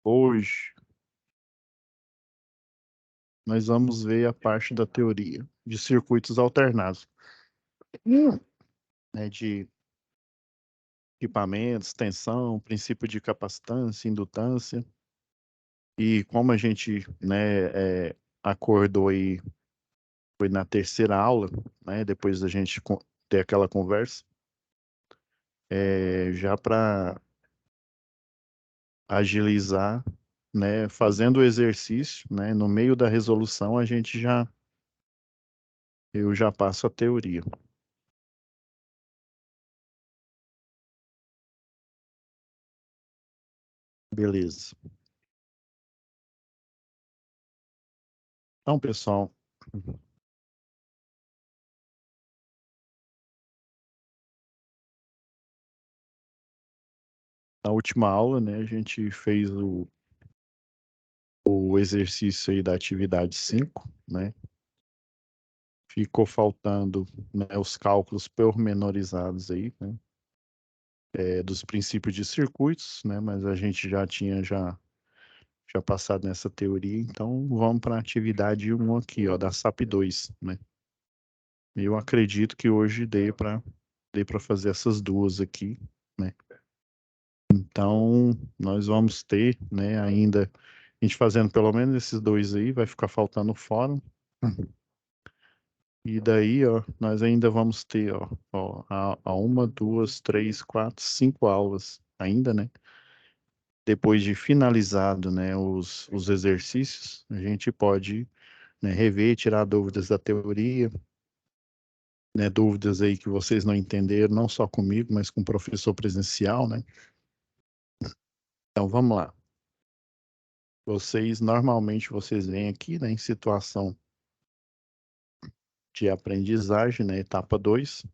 Hoje nós vamos ver a parte da teoria de circuitos alternados, né, de equipamentos, tensão, princípio de capacitância, indutância, e como a gente, acordou aí, foi na terceira aula, né, depois da gente ter aquela conversa, já para agilizar, né, fazendo o exercício, né, no meio da resolução eu já passo a teoria. Beleza. Então, pessoal, na última aula, né, a gente fez o exercício aí da atividade 5, né? Ficou faltando, né, os cálculos pormenorizados aí, né? Dos princípios de circuitos, né? Mas a gente já tinha já passado nessa teoria, então vamos para a atividade 1 aqui, ó, da SAP 2, né? Eu acredito que hoje dê para fazer essas duas aqui, né? Então, nós vamos ter, né, ainda, a gente fazendo pelo menos esses dois aí, vai ficar faltando o fórum. E daí, ó, nós ainda vamos ter, a uma, duas, três, quatro, cinco aulas ainda, né? Depois de finalizado, né, os exercícios, a gente pode, né, rever, tirar dúvidas da teoria, né, dúvidas aí que vocês não entenderam, não só comigo, mas com o professor presencial, né? Então, vamos lá. Normalmente, vocês vêm aqui, né, em situação de aprendizagem, né, etapa 2.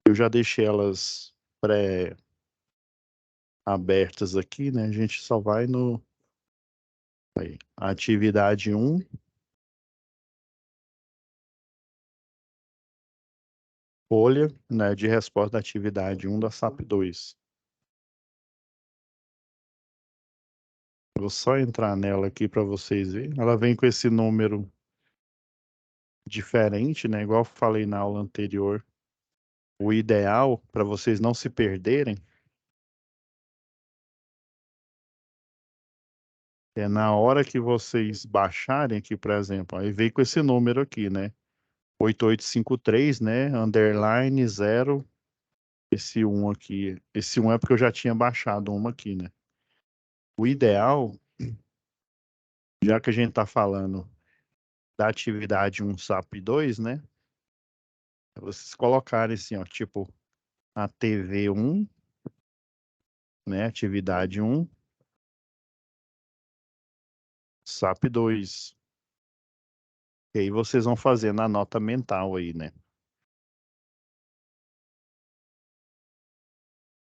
Eu já deixei elas pré-abertas aqui, né? A gente só vai no aí, atividade 1, folha, né, de resposta da atividade 1 da SAP 2. Vou só entrar nela aqui para vocês verem. Ela vem com esse número diferente, né? Igual eu falei na aula anterior. O ideal, para vocês não se perderem, é na hora que vocês baixarem aqui, por exemplo, aí veio com esse número aqui, né? 8853, né? Underline 0, esse 1 aqui. Esse 1 é porque eu já tinha baixado uma aqui, né? O ideal, já que a gente está falando da atividade 1 SAP 2, né? É vocês colocarem assim, ó, tipo, a TV 1, né? Atividade 1, SAP 2. E aí vocês vão fazer na nota mental aí, né?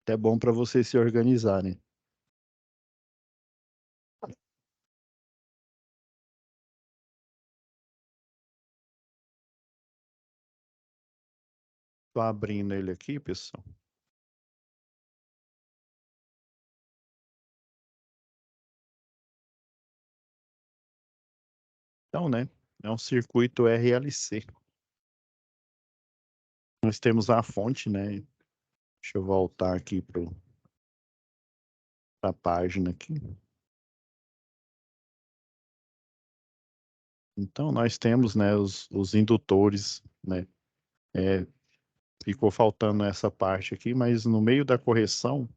É bom para vocês se organizarem. Tô abrindo ele aqui, pessoal. Então, né? É um circuito RLC. Nós temos a fonte, né? Deixa eu voltar aqui para a página aqui. Então, nós temos, né, os indutores, né? É, ficou faltando essa parte aqui, mas no meio da correção,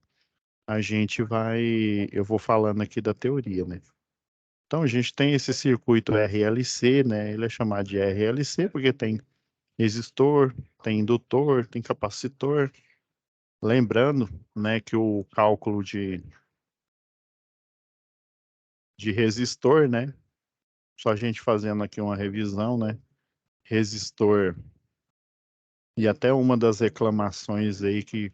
eu vou falando aqui da teoria, né? Então, a gente tem esse circuito RLC, né? Ele é chamado de RLC porque tem resistor, tem indutor, tem capacitor. Lembrando, né, que o cálculo de resistor, né? Só a gente fazendo aqui uma revisão, né? Resistor, e até uma das reclamações aí que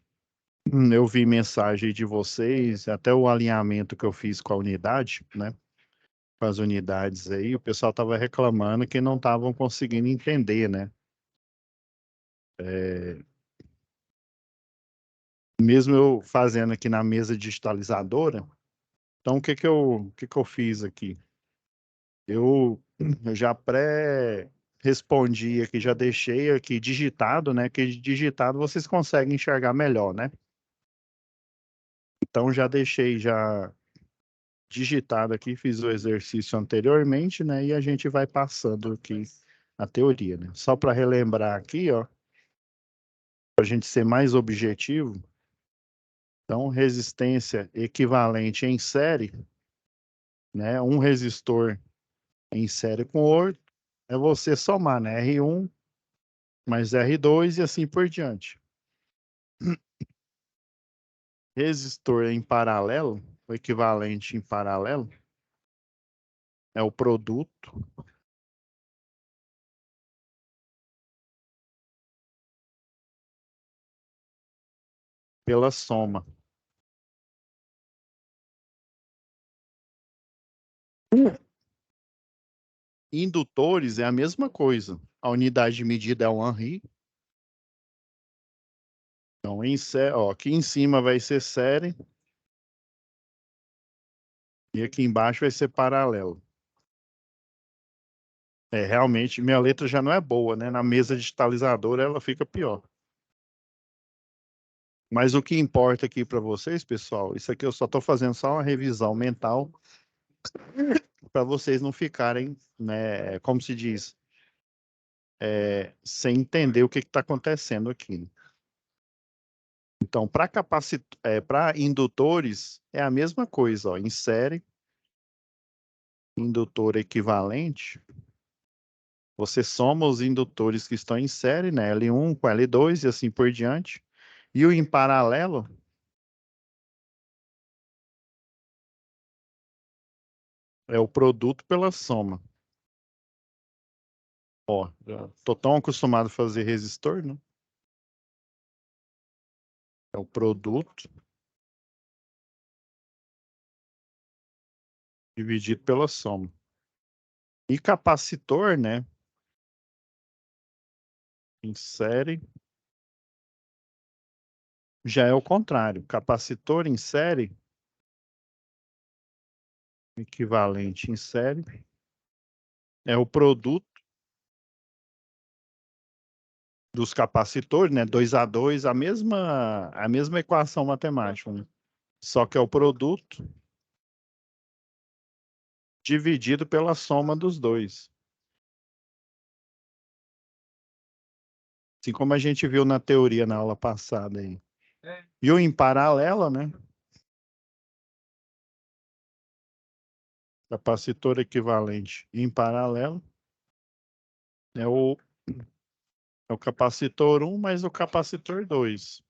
eu vi mensagem de vocês, até o alinhamento que eu fiz com a unidade, né? Com as unidades aí, o pessoal estava reclamando que não estavam conseguindo entender, né? mesmo eu fazendo aqui na mesa digitalizadora, então o que que eu fiz aqui? Eu já pré-respondi aqui, já deixei aqui digitado, né? Que digitado vocês conseguem enxergar melhor, né? Então já deixei já digitado aqui, fiz o exercício anteriormente, né? E a gente vai passando aqui a teoria, né? Só para relembrar aqui, ó, para a gente ser mais objetivo. Então, resistência equivalente em série, né? Um resistor em série com outro, é você somar, né? R1 mais R2 e assim por diante. Resistor em paralelo, o equivalente em paralelo, é o produto pela soma. Indutores é a mesma coisa. A unidade de medida é o Henry. Então, ó, aqui em cima vai ser série e aqui embaixo vai ser paralelo. É, realmente, minha letra já não é boa, né? Na mesa digitalizadora ela fica pior. Mas o que importa aqui para vocês, pessoal, isso aqui eu só estou fazendo só uma revisão mental para vocês não ficarem, né, como se diz, sem entender o que está acontecendo aqui. Então, para indutores, é a mesma coisa, ó, em série, indutor equivalente, você soma os indutores que estão em série, né, L1 com L2 e assim por diante, e o em paralelo é o produto pela soma. Ó, estou tão acostumado a fazer resistor, né? É o produto dividido pela soma. E capacitor, né? Em série, já é o contrário. Capacitor em série, equivalente em série, é o produto dos capacitores, né? 2 a 2, a mesma equação matemática, né? Só que é o produto dividido pela soma dos dois. Assim como a gente viu na teoria na aula passada aí. E o em paralelo, né? Capacitor equivalente em paralelo é o capacitor 1 mais o capacitor 2.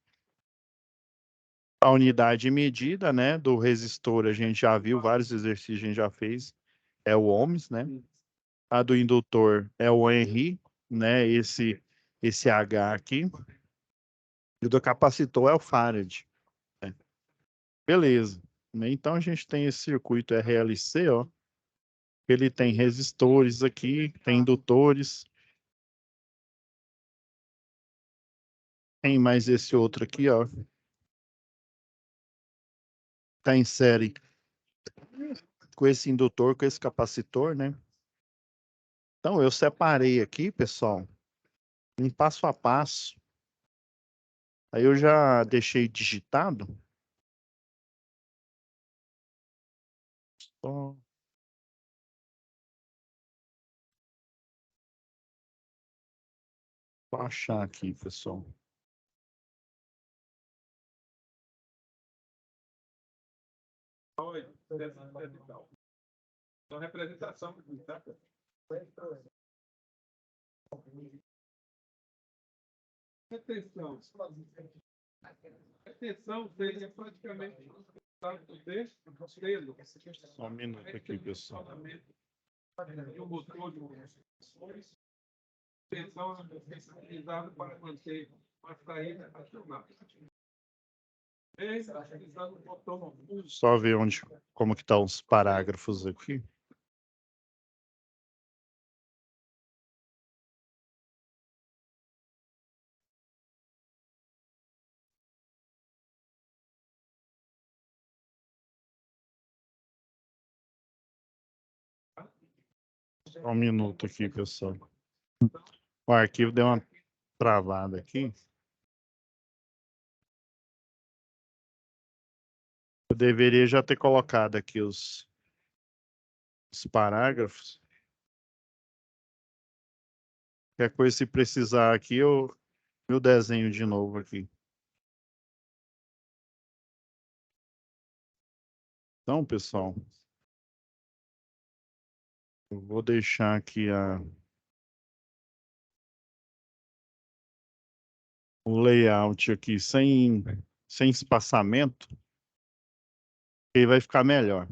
A unidade medida, né, do resistor, a gente já viu, vários exercícios a gente já fez, é o ohms, né? A do indutor é o Henry, né, esse H aqui. E o do capacitor é o Farad. Né? Beleza. Né? Então, a gente tem esse circuito RLC, ó. Ele tem resistores aqui, tem indutores. Tem mais esse outro aqui, ó. Tá em série com esse indutor, com esse capacitor, né? Então, eu separei aqui, pessoal, um passo a passo. Aí eu já deixei digitado. Só vou achar aqui, pessoal. Então, representação. Retenção. Retenção seria praticamente o resultado deste selo. Só um minuto aqui, pessoal. E o motor de funções. Retenção é utilizada para manter uma saída acionada. Utilizando o botão. Só ver como que tá os parágrafos aqui. Só um minuto aqui, pessoal. O arquivo deu uma travada aqui. Eu deveria já ter colocado aqui os parágrafos. Qualquer coisa, se precisar aqui, eu desenho de novo aqui. Então, pessoal, eu vou deixar aqui o layout aqui sem espaçamento, que aí vai ficar melhor.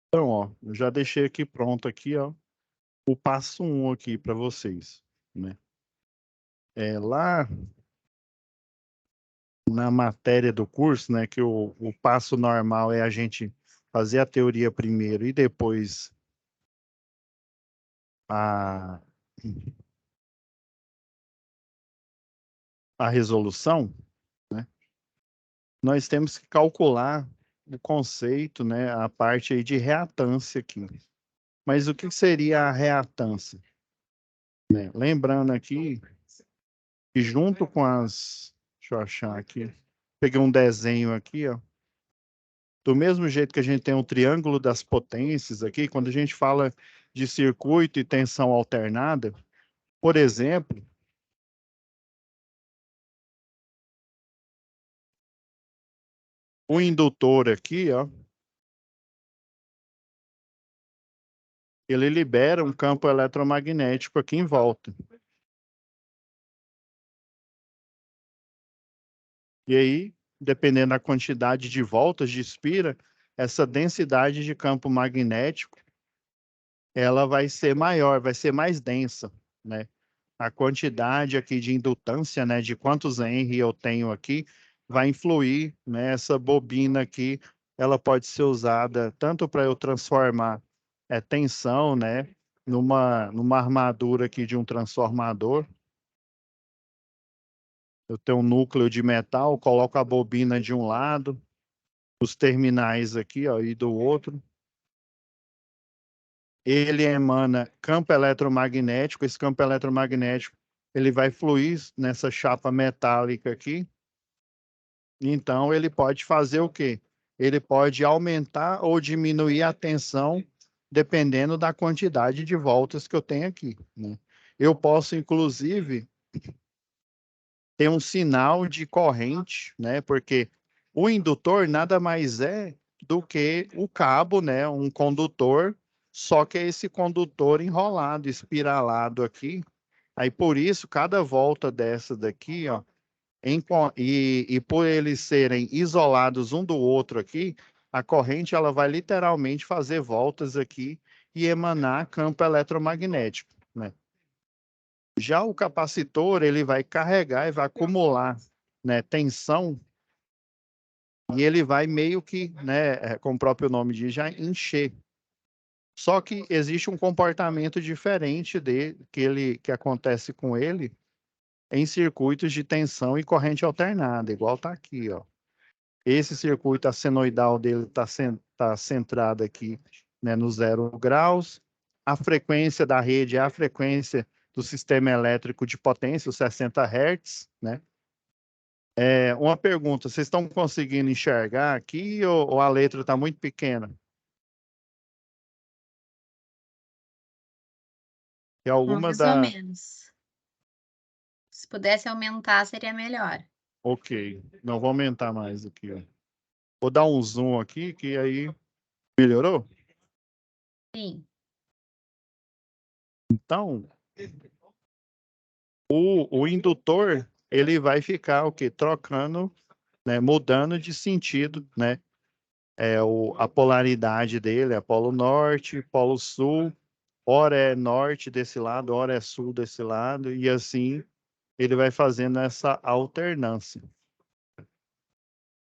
Então, ó, eu já deixei aqui pronto aqui, ó, o passo 1 aqui para vocês, né? Lá na matéria do curso, né, que o passo normal é a gente fazer a teoria primeiro e depois a resolução, né? Nós temos que calcular o conceito, né, a parte aí de reatância aqui. Mas o que seria a reatância? Né? Lembrando aqui que junto com as... Deixa eu achar aqui. Peguei um desenho aqui, ó. Do mesmo jeito que a gente tem um triângulo das potências aqui, quando a gente fala de circuito e tensão alternada, por exemplo, o indutor aqui, ó, ele libera um campo eletromagnético aqui em volta. E aí, dependendo da quantidade de voltas de Spira, essa densidade de campo magnético, ela vai ser maior, vai ser mais densa, né? A quantidade aqui de indutância, né, de quantos Henry eu tenho aqui, vai influir, né? Essa bobina aqui, ela pode ser usada tanto para eu transformar tensão, né, numa armadura aqui de um transformador. Eu tenho um núcleo de metal, coloco a bobina de um lado, os terminais aqui, ó, e do outro. Ele emana campo eletromagnético. Esse campo eletromagnético ele vai fluir nessa chapa metálica aqui. Então, ele pode fazer o quê? Ele pode aumentar ou diminuir a tensão, dependendo da quantidade de voltas que eu tenho aqui, né? Eu posso, inclusive, ter um sinal de corrente, né? Porque o indutor nada mais é do que o cabo, né? Um condutor, só que é esse condutor enrolado, espiralado aqui. Aí, por isso, cada volta dessa daqui, ó, e por eles serem isolados um do outro aqui, a corrente ela vai literalmente fazer voltas aqui e emanar campo eletromagnético, né? Já o capacitor, ele vai carregar e vai acumular, né, tensão, e ele vai meio que, né, como o próprio nome diz, já encher. Só que existe um comportamento diferente que acontece com ele em circuitos de tensão e corrente alternada, igual está aqui, ó. Esse circuito, a senoidal dele tá centrado aqui, né, no 0 graus. A frequência da rede é a frequência do sistema elétrico de potência, os 60 Hz, né? Uma pergunta, vocês estão conseguindo enxergar aqui ou a letra está muito pequena? É alguma Mais ou menos. Se pudesse aumentar, seria melhor. Ok, não vou aumentar mais aqui, ó. Vou dar um zoom aqui, que aí melhorou? Sim. Então, o indutor, ele vai ficar o quê? Trocando, né, mudando de sentido, né? A polaridade dele é polo norte, polo sul, ora é norte desse lado, ora é sul desse lado, e assim ele vai fazendo essa alternância.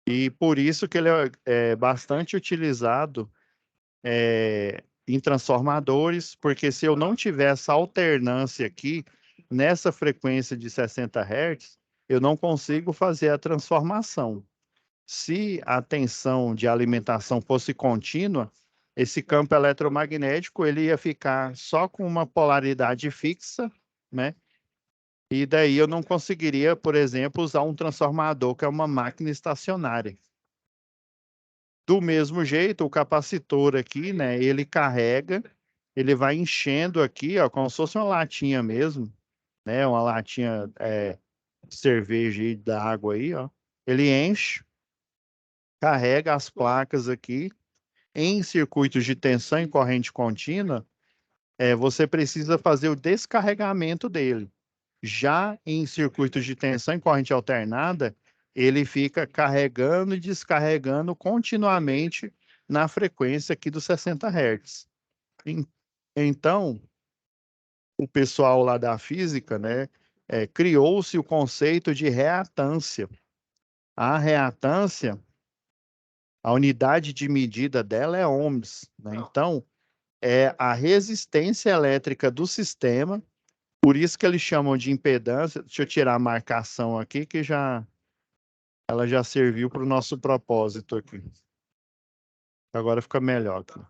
E por isso que ele é bastante utilizado em transformadores, porque se eu não tiver essa alternância aqui, nessa frequência de 60 Hz, eu não consigo fazer a transformação, Se a tensão de alimentação fosse contínua, esse campo eletromagnético ele ia ficar só com uma polaridade fixa, né? E daí eu não conseguiria, por exemplo, usar um transformador, que é uma máquina estacionária. Do mesmo jeito, o capacitor aqui, né, ele carrega, ele vai enchendo aqui, ó, como se fosse uma latinha mesmo, né, uma latinha de cerveja e da água aí, ó. Ele enche, carrega as placas aqui, em circuitos de tensão e corrente contínua, você precisa fazer o descarregamento dele. Já em circuitos de tensão e corrente alternada, ele fica carregando e descarregando continuamente na frequência aqui dos 60 Hz. Então, o pessoal lá da física, né, criou-se o conceito de reatância. A reatância, a unidade de medida dela é ohms, né? Então, é a resistência elétrica do sistema, por isso que eles chamam de impedância. Deixa eu tirar a marcação aqui, que ela já serviu para o nosso propósito aqui. Agora fica melhor aqui.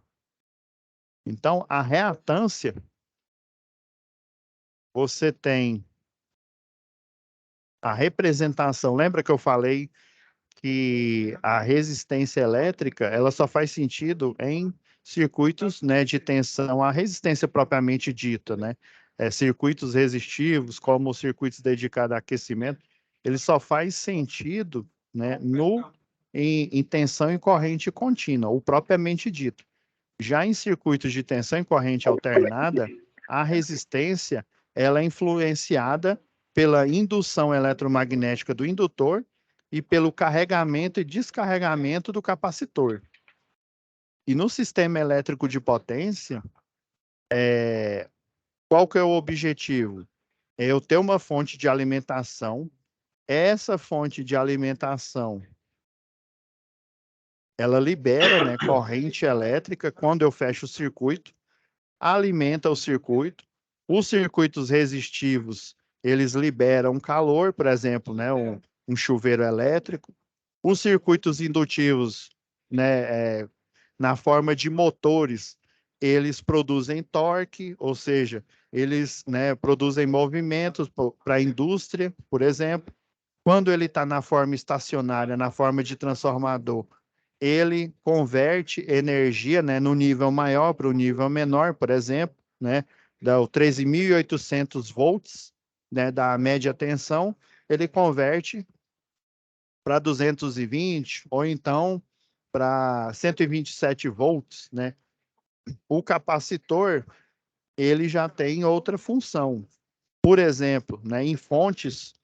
Então, a reatância, você tem a representação. Lembra que eu falei que a resistência elétrica ela só faz sentido em circuitos, né, de tensão, a resistência propriamente dita, né? Circuitos resistivos, como circuitos dedicados a aquecimento, ele só faz sentido, né, em tensão e corrente contínua, o propriamente dito. Já em circuitos de tensão e corrente alternada, a resistência ela é influenciada pela indução eletromagnética do indutor e pelo carregamento e descarregamento do capacitor. E no sistema elétrico de potência, qual que é o objetivo? É eu ter uma fonte de alimentação. Essa fonte de alimentação, ela libera, né, corrente elétrica quando eu fecho o circuito, alimenta o circuito. Os circuitos resistivos, eles liberam calor, por exemplo, né, um chuveiro elétrico. Os circuitos indutivos, né, na forma de motores, eles produzem torque, ou seja, eles, né, produzem movimentos para a indústria, por exemplo. Quando ele está na forma estacionária, na forma de transformador, ele converte energia, né, no nível maior para o nível menor, por exemplo, né, dá o 13.800 volts, né, da média tensão, ele converte para 220 ou então para 127 volts, né? O capacitor, ele já tem outra função. Por exemplo, né, em fontes,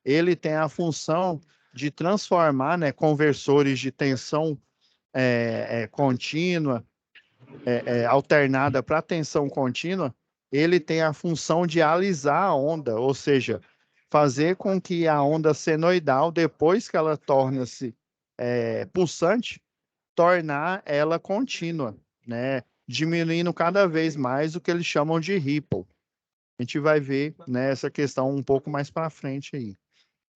ele tem a função de transformar, né, conversores de tensão contínua, alternada para tensão contínua, ele tem a função de alisar a onda, ou seja, fazer com que a onda senoidal, depois que ela torna-se pulsante, tornar ela contínua, né? Diminuindo cada vez mais o que eles chamam de ripple. A gente vai ver, né, essa questão um pouco mais para frente aí.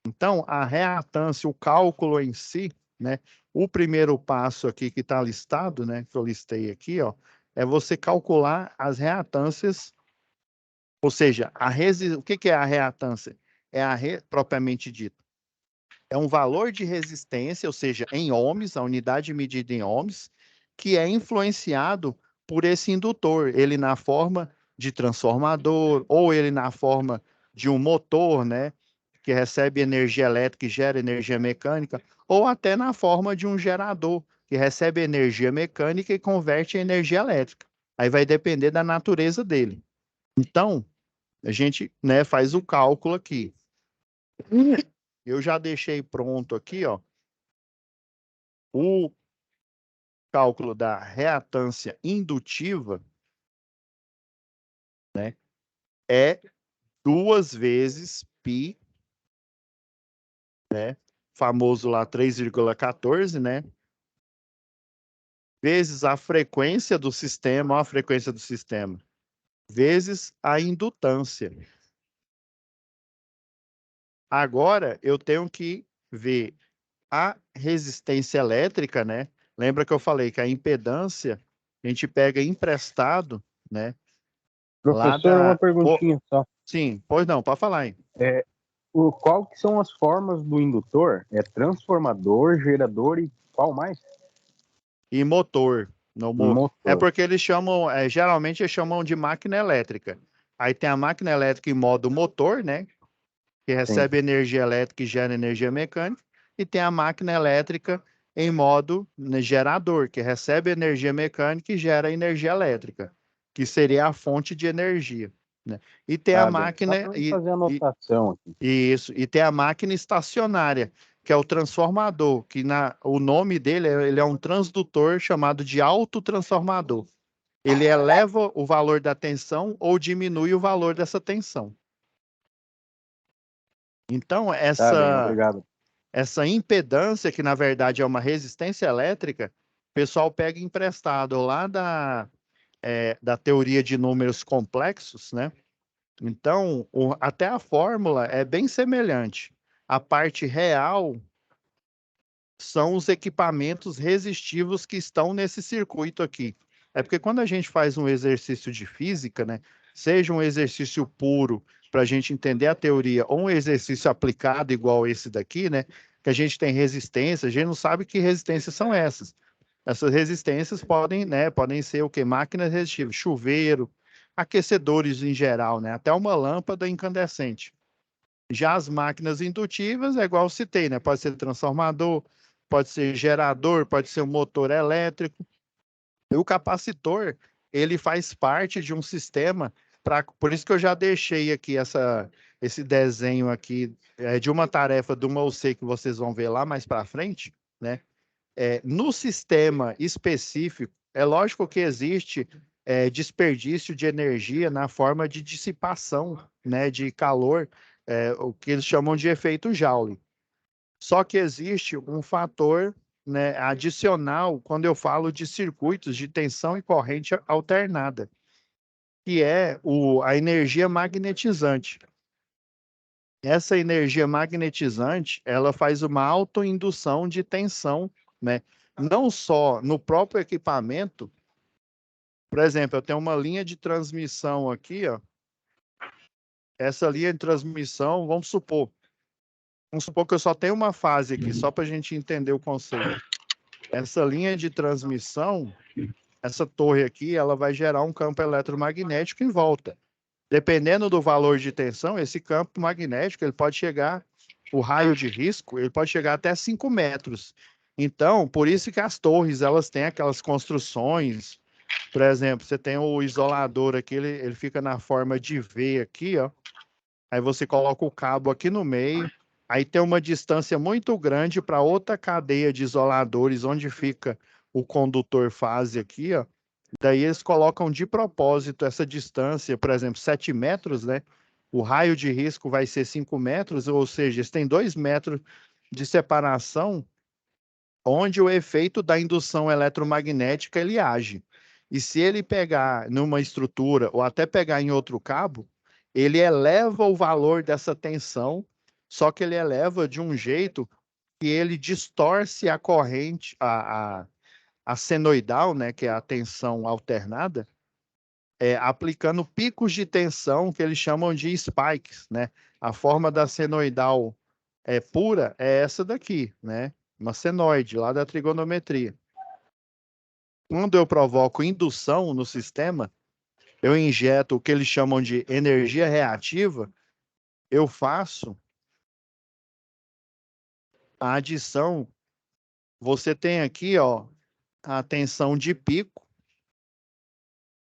Então, a reatância, o cálculo em si, né, o primeiro passo aqui que está listado, né, que eu listei aqui, ó, é você calcular as reatâncias, ou seja, o que é a reatância? É propriamente dito. É um valor de resistência, ou seja, em ohms, a unidade medida em ohms, que é influenciado por esse indutor, ele na forma de transformador, ou ele na forma de um motor, né, que recebe energia elétrica e gera energia mecânica, ou até na forma de um gerador, que recebe energia mecânica e converte em energia elétrica. Aí vai depender da natureza dele. Então, a gente, né, faz o cálculo aqui. Eu já deixei pronto aqui, ó, o cálculo da reatância indutiva, né, é 2 vezes π, né, famoso lá 3,14, né, vezes a frequência do sistema, ó, a frequência do sistema, vezes a indutância. Agora eu tenho que ver a resistência elétrica, né? Lembra que eu falei que a impedância a gente pega emprestado, né? Lá Professor, uma da... perguntinha só. Sim, pois não, pode falar aí. Qual que são as formas do indutor? É transformador, gerador e qual mais? E motor. É Motor. porque eles chamam, geralmente eles chamam de máquina elétrica. Aí tem a máquina elétrica em modo motor, né? Que recebe energia elétrica e gera energia mecânica. E tem a máquina elétrica em modo, né, gerador, que recebe energia mecânica e gera energia elétrica, que seria a fonte de energia, né? E tem a Tá bem. Só máquina para fazer a anotação aqui. e tem a máquina estacionária, que é o transformador, que o nome dele ele é um transdutor chamado de autotransformador. Ele eleva o valor da tensão ou diminui o valor dessa tensão. Então, Tá bem, obrigado. essa impedância, que na verdade é uma resistência elétrica, o pessoal pega emprestado lá da teoria de números complexos, né? Então, até a fórmula é bem semelhante. A parte real são os equipamentos resistivos que estão nesse circuito aqui. É porque quando a gente faz um exercício de física, né, seja um exercício puro para a gente entender a teoria, ou um exercício aplicado igual esse daqui, né, que a gente tem resistência, a gente não sabe que resistências são essas. Essas resistências podem ser o quê? Máquinas resistivas, chuveiro, aquecedores em geral, né, até uma lâmpada incandescente. Já as máquinas indutivas, é igual eu citei, né? Pode ser transformador, pode ser gerador, pode ser um motor elétrico. E o capacitor, ele faz parte de um sistema, por isso que eu já deixei aqui esse desenho aqui de uma tarefa do MOC que vocês vão ver lá mais para frente, né? No sistema específico, é lógico que existe desperdício de energia na forma de dissipação, né, de calor, o que eles chamam de efeito Joule. Só que existe um fator, né, adicional quando eu falo de circuitos de tensão e corrente alternada, que é a energia magnetizante. Essa energia magnetizante, ela faz uma autoindução de tensão, né? Não só no próprio equipamento. Por exemplo, eu tenho uma linha de transmissão aqui, ó. Essa linha de transmissão, vamos supor que eu só tenho uma fase aqui, só para a gente entender o conceito. Essa linha de transmissão, essa torre aqui, ela vai gerar um campo eletromagnético em volta. Dependendo do valor de tensão, esse campo magnético ele pode chegar, o raio de risco, ele pode chegar até 5 metros. Então, por isso que as torres elas têm aquelas construções. Por exemplo, você tem o isolador aqui, ele fica na forma de V aqui, ó. Aí você coloca o cabo aqui no meio. Aí tem uma distância muito grande para outra cadeia de isoladores, onde fica o condutor fase aqui, ó. Daí eles colocam de propósito essa distância, por exemplo, 7 metros, né? O raio de risco vai ser 5 metros, ou seja, eles têm 2 metros de separação, onde o efeito da indução eletromagnética ele age. E se ele pegar numa estrutura, ou até pegar em outro cabo, ele eleva o valor dessa tensão, só que ele eleva de um jeito que ele distorce a corrente, a senoidal, né, que é a tensão alternada, aplicando picos de tensão que eles chamam de spikes, né? A forma da senoidal pura é essa daqui, né? Uma senoide lá da trigonometria. Quando eu provoco indução no sistema, eu injeto o que eles chamam de energia reativa, eu faço a adição. Você tem aqui, ó, a tensão de pico,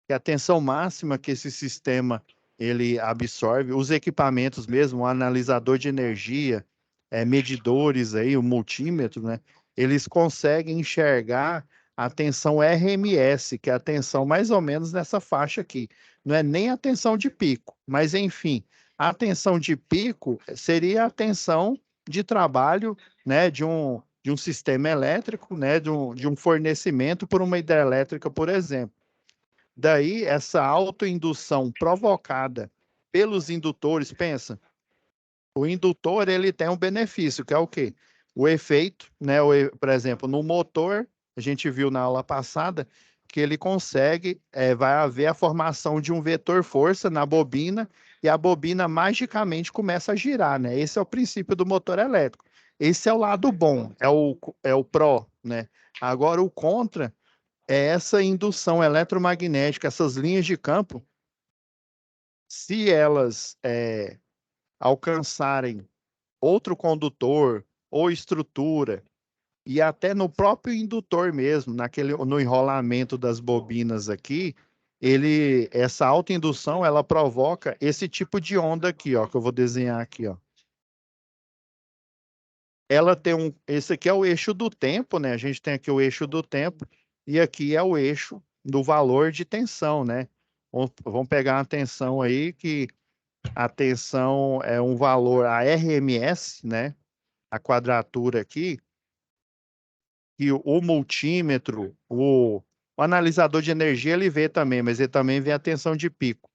que é a tensão máxima que esse sistema ele absorve, os equipamentos mesmo, o analisador de energia, medidores aí, o multímetro, né? Eles conseguem enxergar a tensão RMS, que é a tensão mais ou menos nessa faixa aqui. Não é nem a tensão de pico, mas enfim, a tensão de pico seria a tensão de trabalho, né, de um sistema elétrico, né, de um fornecimento por uma hidrelétrica, por exemplo. Daí, essa autoindução provocada pelos indutores, pensa, o indutor ele tem um benefício, que é o quê? o efeito, né? Por exemplo, no motor, a gente viu na aula passada que ele consegue, vai haver a formação de um vetor força na bobina e a bobina magicamente começa a girar, né? Esse é o princípio do motor elétrico. Esse é o lado bom, é o pró, né? Agora, o contra é essa indução eletromagnética, essas linhas de campo, se elas alcançarem outro condutor ou estrutura, e até no próprio indutor mesmo, no enrolamento das bobinas aqui, essa autoindução, ela provoca esse tipo de onda aqui, ó, que eu vou desenhar aqui, ó. Ela tem esse aqui é o eixo do tempo, né? A gente tem aqui o eixo do tempo e aqui é o eixo do valor de tensão, né? Vamos pegar uma tensão aí que a tensão é um valor, a RMS, né? A quadratura aqui, que o multímetro, o analisador de energia, ele vê também, mas ele também vê a tensão de pico.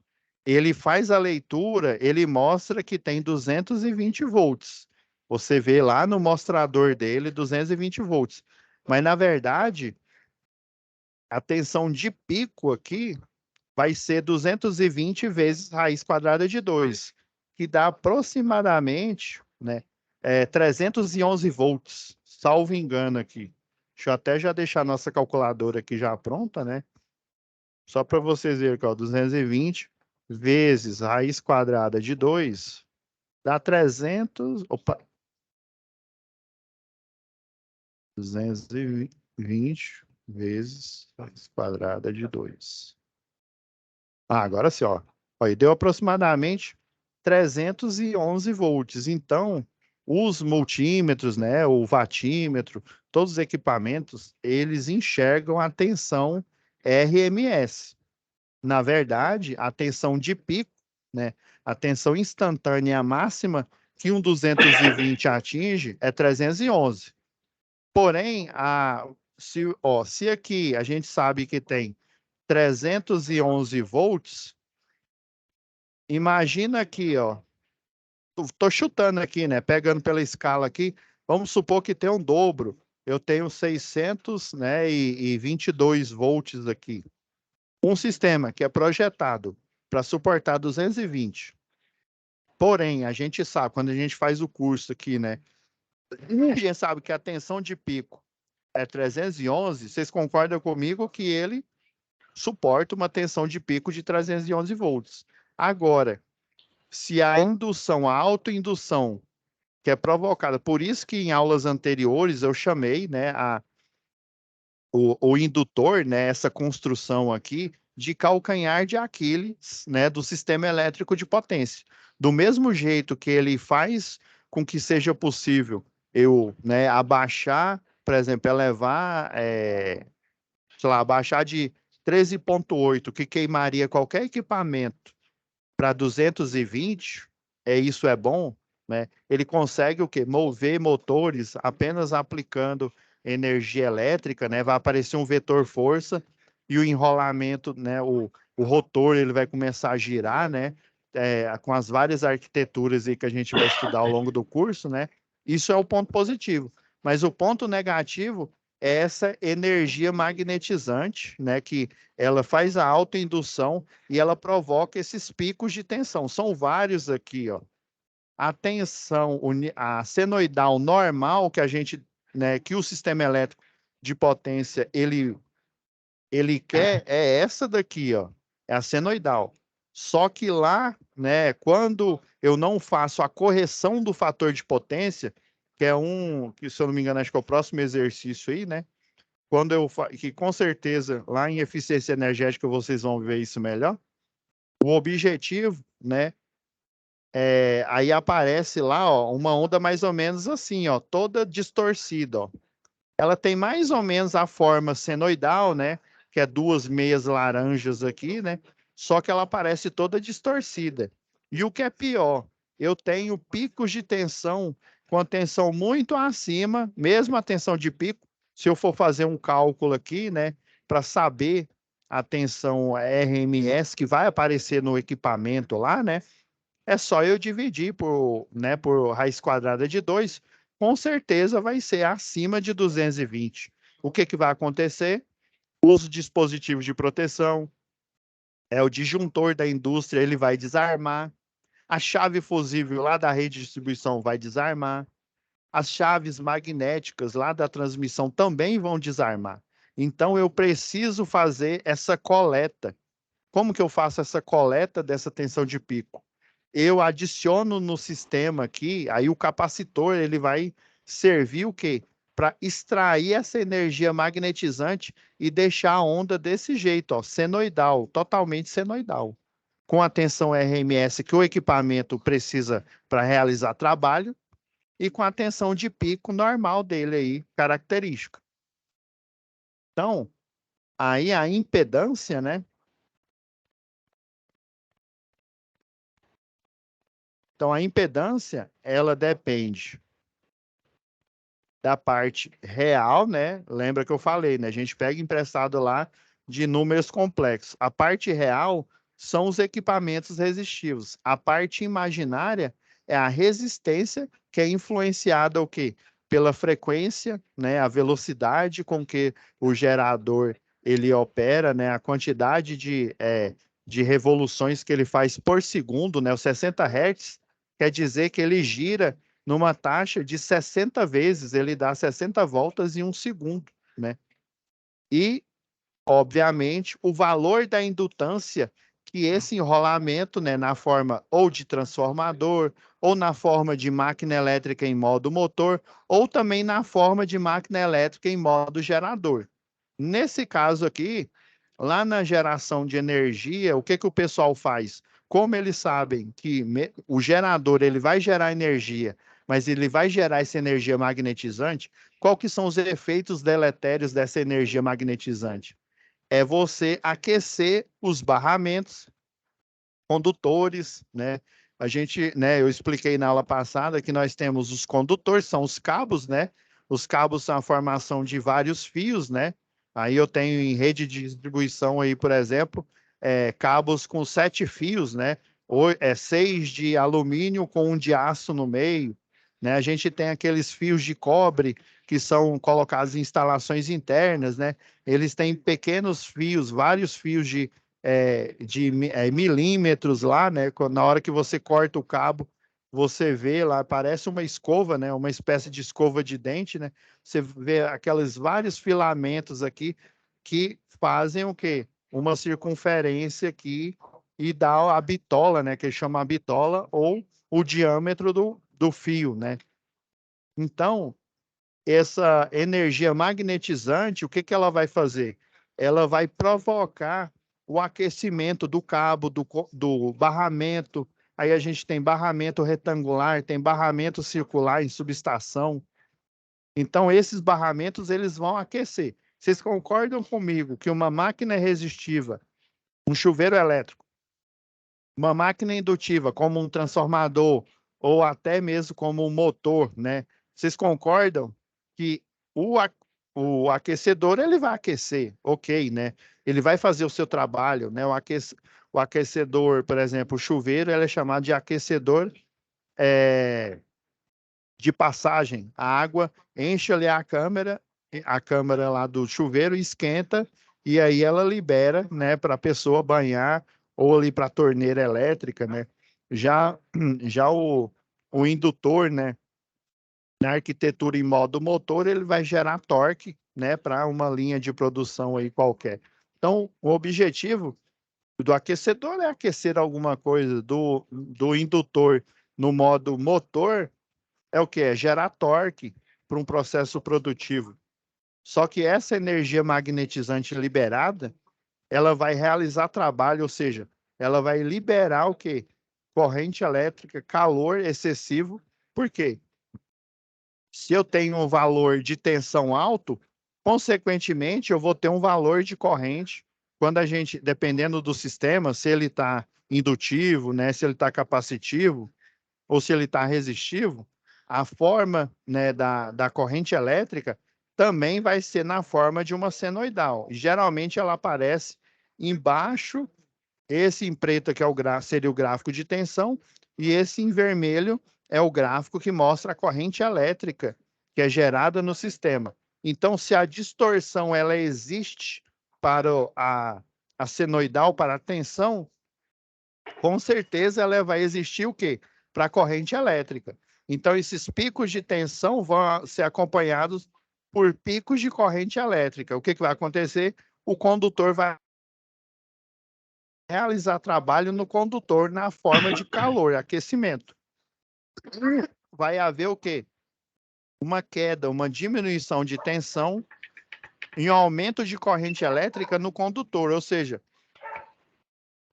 Ele faz a leitura, ele mostra que tem 220 volts. Você vê lá no mostrador dele 220 volts. Mas, na verdade, a tensão de pico aqui vai ser 220 vezes raiz quadrada de 2, que dá aproximadamente, né, 311 volts, salvo engano aqui. Deixa eu até já deixar a nossa calculadora aqui já pronta, né? Só para vocês verem que, ó, 220 vezes raiz quadrada de 2 dá 300... Opa! 220 vezes raiz quadrada de 2. Agora sim, ó. Aí deu aproximadamente 311 volts. Então, os multímetros, né, o vatímetro, todos os equipamentos, eles enxergam a tensão RMS. Na verdade, a tensão de pico, né, a tensão instantânea máxima que um 220 atinge é 311. Porém, se aqui a gente sabe que tem 311 volts, imagina aqui, ó. Tô chutando aqui, né? Pegando pela escala aqui, vamos supor que tem um dobro. Eu tenho 600, né, e 22 volts aqui. Um sistema que é projetado para suportar 220. Porém, a gente sabe, quando a gente faz o curso aqui, né? A gente sabe que a tensão de pico é 311. Vocês concordam comigo que ele suporta uma tensão de pico de 311 volts. Agora, se a indução, a autoindução, que é provocada, por isso que em aulas anteriores eu chamei, né, o indutor, né, essa construção aqui, de calcanhar de Aquiles, né, do sistema elétrico de potência. Do mesmo jeito que ele faz com que seja possível eu, né, abaixar, por exemplo, elevar, sei lá, abaixar de 13,8, que queimaria qualquer equipamento, para 220, isso é bom, né? Ele consegue o quê? Mover motores apenas aplicando energia elétrica, né? Vai aparecer um vetor força e o enrolamento, né? O rotor ele vai começar a girar, né? Com as várias arquiteturas aí que a gente vai estudar ao longo do curso, né? Isso é o ponto positivo. Mas o ponto negativo é essa energia magnetizante, né? Que ela faz a autoindução e ela provoca esses picos de tensão. São vários aqui, ó. A tensão, a senoidal normal que a gente, né, que o sistema elétrico de potência ele quer é essa daqui, ó. É a senoidal. Só que lá, né, quando eu não faço a correção do fator de potência, que é que se eu não me engano, acho que é o próximo exercício aí, né? Quando que com certeza lá em eficiência energética vocês vão ver isso melhor. O objetivo, né? Aí aparece lá, ó, uma onda mais ou menos assim, ó, toda distorcida, ó. Ela tem mais ou menos a forma senoidal, né? Que é duas meias laranjas aqui, né? Só que ela parece toda distorcida. E o que é pior, eu tenho picos de tensão com a tensão muito acima, mesmo a tensão de pico. Se eu for fazer um cálculo aqui, né, para saber a tensão RMS que vai aparecer no equipamento lá, né? É só eu dividir por, né, por raiz quadrada de 2. com certeza vai ser acima de 220. O que vai acontecer? Os dispositivos de proteção, o disjuntor da indústria, ele vai desarmar, a chave fusível lá da rede de distribuição vai desarmar, as chaves magnéticas lá da transmissão também vão desarmar. Então, eu preciso fazer essa coleta. Como que eu faço essa coleta dessa tensão de pico? Eu adiciono no sistema aqui, aí o capacitor ele vai servir o quê? Para extrair essa energia magnetizante e deixar a onda desse jeito, ó, senoidal, totalmente senoidal. Com a tensão RMS que o equipamento precisa para realizar trabalho e com a tensão de pico normal dele aí, característica. Então, aí a impedância, né? Então, a impedância, ela depende da parte real, né? Lembra que eu falei, né? A gente pega emprestado lá de números complexos. A parte real são os equipamentos resistivos. A parte imaginária é a resistência que é influenciada o quê? Pela frequência, né? A velocidade com que o gerador ele opera, né? A quantidade de revoluções que ele faz por segundo, né? Os 60 Hz quer dizer que ele gira numa taxa de 60 vezes, ele dá 60 voltas em um segundo, né? E, obviamente, o valor da indutância que esse enrolamento, né, na forma ou de transformador, ou na forma de máquina elétrica em modo motor, ou também na forma de máquina elétrica em modo gerador. Nesse caso aqui, lá na geração de energia, o que que o pessoal faz? Como eles sabem que o gerador ele vai gerar energia, mas ele vai gerar essa energia magnetizante, qual que são os efeitos deletérios dessa energia magnetizante? É você aquecer os barramentos, condutores, né? A gente, né, eu expliquei na aula passada que nós temos os condutores, são os cabos, né? Os cabos são a formação de vários fios, né? Aí eu tenho em rede de distribuição aí, por exemplo, cabos com 7 fios, né? Ou 6 de alumínio com um de aço no meio, né? A gente tem aqueles fios de cobre que são colocados em instalações internas, né? Eles têm pequenos fios, vários fios de milímetros lá, né? Na hora que você corta o cabo, você vê lá, parece uma escova, né? Uma espécie de escova de dente, né? Você vê aqueles vários filamentos aqui que fazem o quê? Uma circunferência aqui e dá a bitola, né? Que chama a bitola ou o diâmetro do fio, né? Então, essa energia magnetizante, o que que ela vai fazer? Ela vai provocar o aquecimento do cabo, do barramento. Aí a gente tem barramento retangular, tem barramento circular em subestação. Então, esses barramentos, eles vão aquecer. Vocês concordam comigo que uma máquina resistiva, um chuveiro elétrico, uma máquina indutiva, como um transformador, ou até mesmo como um motor, né? Vocês concordam que o aquecedor, ele vai aquecer, ok, né? Ele vai fazer o seu trabalho, né? O aquecedor, por exemplo, o chuveiro, ele é chamado de aquecedor de passagem. A água enche ali a câmara lá do chuveiro esquenta, e aí ela libera, né, para a pessoa banhar, ou ali para a torneira elétrica, né? Já, já o indutor, né, na arquitetura em modo motor, ele vai gerar torque, né, para uma linha de produção aí qualquer. Então, o objetivo do aquecedor é aquecer alguma coisa, do indutor no modo motor é o que? É gerar torque para um processo produtivo. Só que essa energia magnetizante liberada, ela vai realizar trabalho, ou seja, ela vai liberar o quê? Corrente elétrica, calor excessivo. Por quê? Se eu tenho um valor de tensão alto, consequentemente, eu vou ter um valor de corrente. Quando a gente, dependendo do sistema, se ele está indutivo, né, se ele está capacitivo, ou se ele está resistivo, a forma, né, da corrente elétrica também vai ser na forma de uma senoidal. Geralmente ela aparece embaixo, esse em preto que é seria o gráfico de tensão, e esse em vermelho é o gráfico que mostra a corrente elétrica que é gerada no sistema. Então, se a distorção ela existe para a senoidal, para a tensão, com certeza ela vai existir o quê? Para a corrente elétrica. Então, esses picos de tensão vão ser acompanhados por picos de corrente elétrica. O que vai acontecer? O condutor vai realizar trabalho no condutor na forma de calor, aquecimento. Vai haver o quê? Uma queda, uma diminuição de tensão e um aumento de corrente elétrica no condutor, ou seja,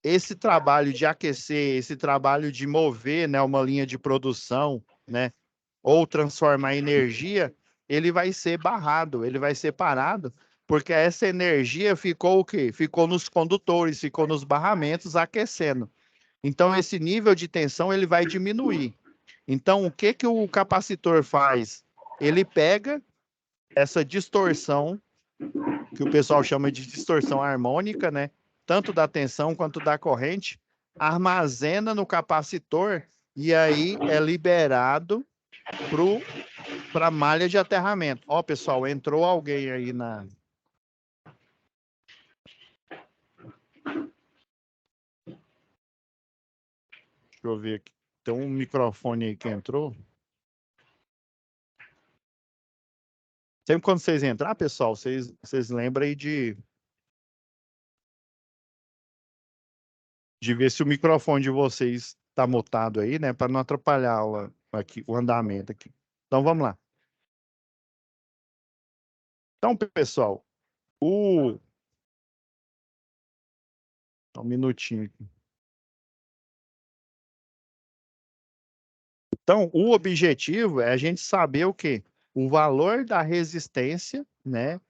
esse trabalho de aquecer, esse trabalho de mover, né, uma linha de produção, né, ou transformar energia, ele vai ser barrado, ele vai ser parado, porque essa energia ficou o quê? Ficou nos condutores, ficou nos barramentos aquecendo. Então, esse nível de tensão ele vai diminuir. Então, o que o capacitor faz? Ele pega essa distorção, que o pessoal chama de distorção harmônica, né? Tanto da tensão quanto da corrente, armazena no capacitor e aí é liberado para a malha de aterramento. Ó, pessoal, entrou alguém aí na... Deixa eu ver aqui. Tem um microfone aí que entrou. Sempre quando vocês entrar, pessoal, vocês lembrem de ver se o microfone de vocês está mutado aí, né? Para não atrapalhar o andamento aqui. Então, vamos lá. Então, pessoal, um minutinho aqui. Então, o objetivo é a gente saber o quê? O valor da resistência, né?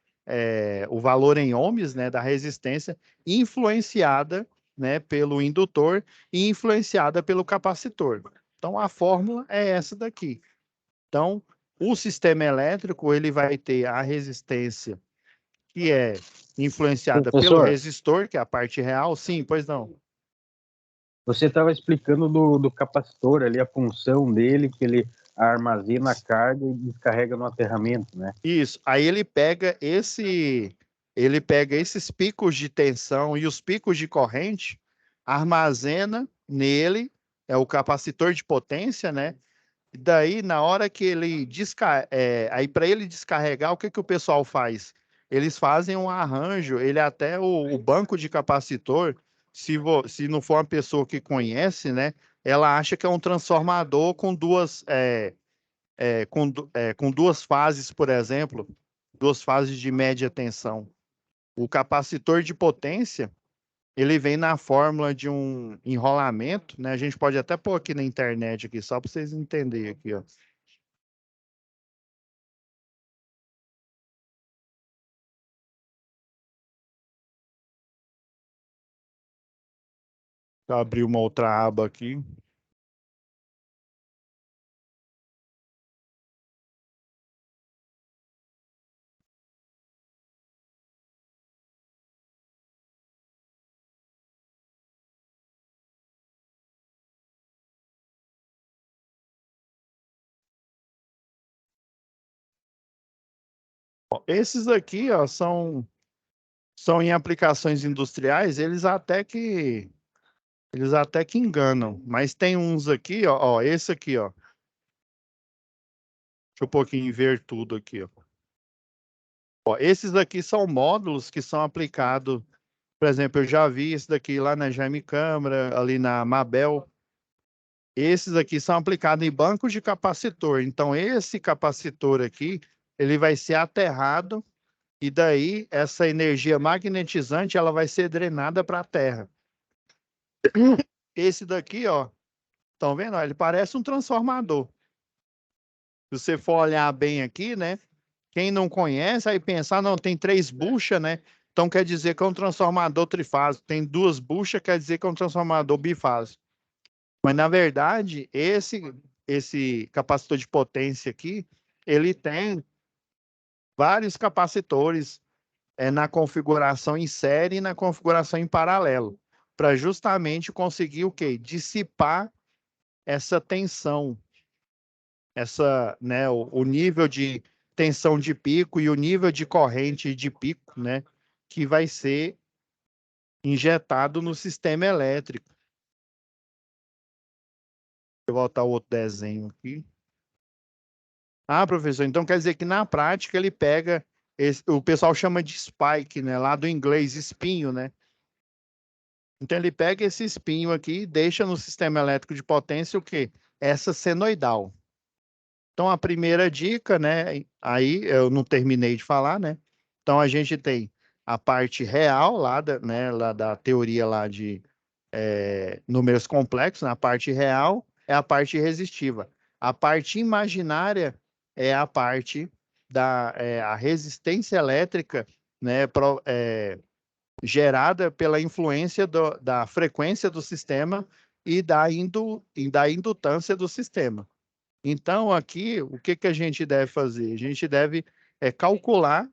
O valor em ohms, né? Da resistência influenciada, né? Pelo indutor e influenciada pelo capacitor. Então, a fórmula é essa daqui. Então, o sistema elétrico ele vai ter a resistência que é influenciada pelo Professor, resistor, que é a parte real. Sim, pois não. você estava explicando do capacitor ali, a função dele, que ele armazena a carga e descarrega no aterramento, né? Isso. Aí ele pega esses picos de tensão e os picos de corrente, armazena nele, é o capacitor de potência, né? E daí, na hora que ele aí para ele descarregar, o que o pessoal faz? Eles fazem um arranjo, ele até o banco de capacitor, se não for uma pessoa que conhece, né? Ela acha que é um transformador com com duas fases, por exemplo, duas fases de média tensão. O capacitor de potência, ele vem na fórmula de um enrolamento, né? A gente pode até pôr aqui na internet, aqui, só para vocês entenderem aqui, ó. Deixa eu abrir uma outra aba aqui. Esses aqui, ó, são em aplicações industriais, eles até que enganam, mas tem uns aqui, ó, esse aqui, ó. Deixa eu pôr aqui em ver tudo aqui, ó. Ó, esses aqui são módulos que são aplicados, por exemplo, eu já vi esse daqui lá na Jaime Câmara, ali na Mabel. Esses aqui são aplicados em bancos de capacitor. Então, esse capacitor aqui, ele vai ser aterrado e daí essa energia magnetizante ela vai ser drenada para a Terra. Esse daqui, ó, estão vendo? Ele parece um transformador. Se você for olhar bem aqui, né? Quem não conhece, aí pensar, não, tem 3 buchas, né? Então quer dizer que é um transformador trifásico. Tem 2 buchas, quer dizer que é um transformador bifásico. Mas, na verdade, esse capacitor de potência aqui, ele tem vários capacitores na configuração em série e na configuração em paralelo, para justamente conseguir o quê? Dissipar essa tensão, né, o nível de tensão de pico e o nível de corrente de pico, né, que vai ser injetado no sistema elétrico. Deixa eu voltar ao outro desenho aqui. Ah, professor, então quer dizer que na prática ele pega, o pessoal chama de spike, né, lá do inglês, espinho, né? Então ele pega esse espinho aqui e deixa no sistema elétrico de potência o quê? Essa senoidal. Então a primeira dica, né, aí eu não terminei de falar, né? Então a gente tem a parte real lá da teoria lá de números complexos, na parte real é a parte resistiva. A parte imaginária é a parte a resistência elétrica, né, gerada pela influência da frequência do sistema e da indutância do sistema. Então, aqui, o que a gente deve fazer? A gente deve calcular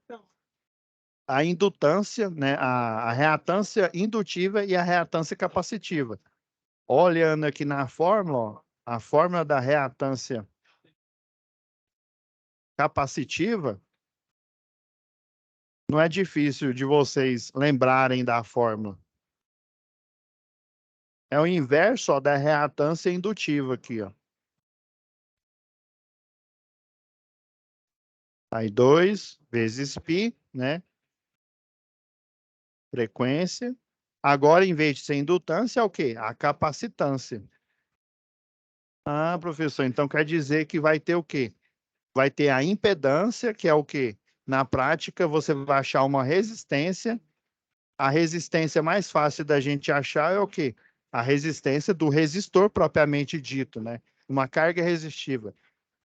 a indutância, né, a reatância indutiva e a reatância capacitiva. Olhando aqui na fórmula, ó, a fórmula da reatância capacitiva, não é difícil de vocês lembrarem da fórmula. É o inverso, ó, da reatância indutiva aqui, ó. Aí 2 vezes π, né? Frequência. Agora, em vez de ser indutância, é o quê? A capacitância. Ah, professor, então quer dizer que vai ter o quê? Vai ter a impedância, que é o quê? Na prática, você vai achar uma resistência. A resistência mais fácil da gente achar é o quê? A resistência do resistor propriamente dito, né? Uma carga resistiva.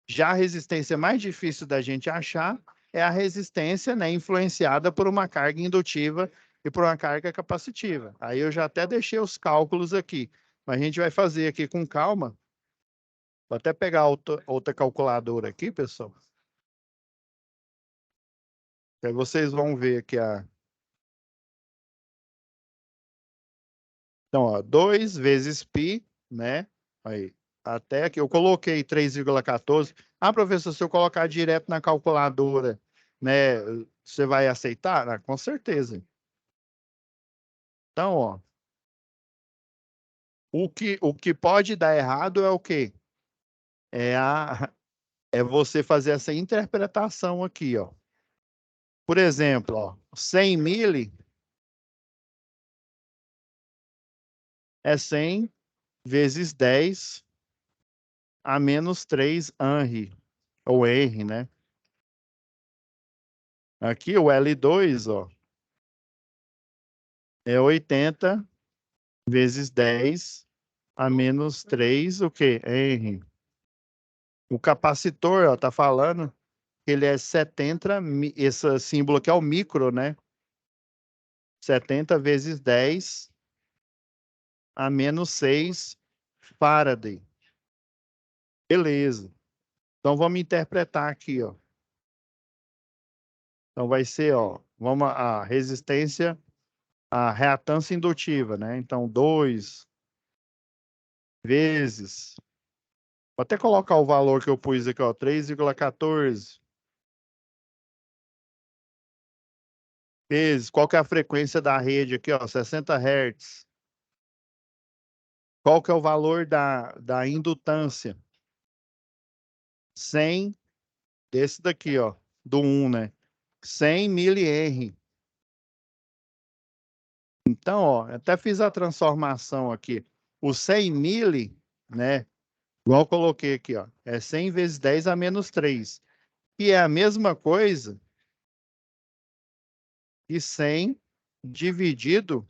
Já a resistência mais difícil da gente achar é a resistência, né, influenciada por uma carga indutiva e por uma carga capacitiva. Aí eu já até deixei os cálculos aqui, mas a gente vai fazer aqui com calma. Vou até pegar outra calculadora aqui, pessoal. Aí vocês vão ver aqui Então, ó, 2 vezes π, né? Aí, até aqui, eu coloquei 3,14. Ah, professor, se eu colocar direto na calculadora, né, você vai aceitar? Ah, com certeza. Então, ó, o que pode dar errado é o quê? É você fazer essa interpretação aqui, ó. Por exemplo, ó, 100 mili é 100 vezes 10 a menos 3 Henry, ou Henry, né? Aqui o L2, ó, é 80 vezes 10 a menos 3, o quê? Henry. O capacitor, ó, tá falando que ele é 70, esse símbolo aqui é o micro, né? 70 vezes 10 a menos 6 Faraday. Beleza. Então vamos interpretar aqui, ó. Então vai ser, ó, vamos a resistência, a reatância indutiva, né? Então 2 vezes, vou até colocar o valor que eu pus aqui, ó, 3,14 vezes, qual que é a frequência da rede aqui, ó, 60 Hz. Qual que é o valor da indutância? 100 desse daqui, ó, do 1, né? 100 mH. Então, ó, até fiz a transformação aqui. O 100 mili, né? Igual eu coloquei aqui, ó, é 100 vezes 10 a menos 3. E é a mesma coisa que 100 dividido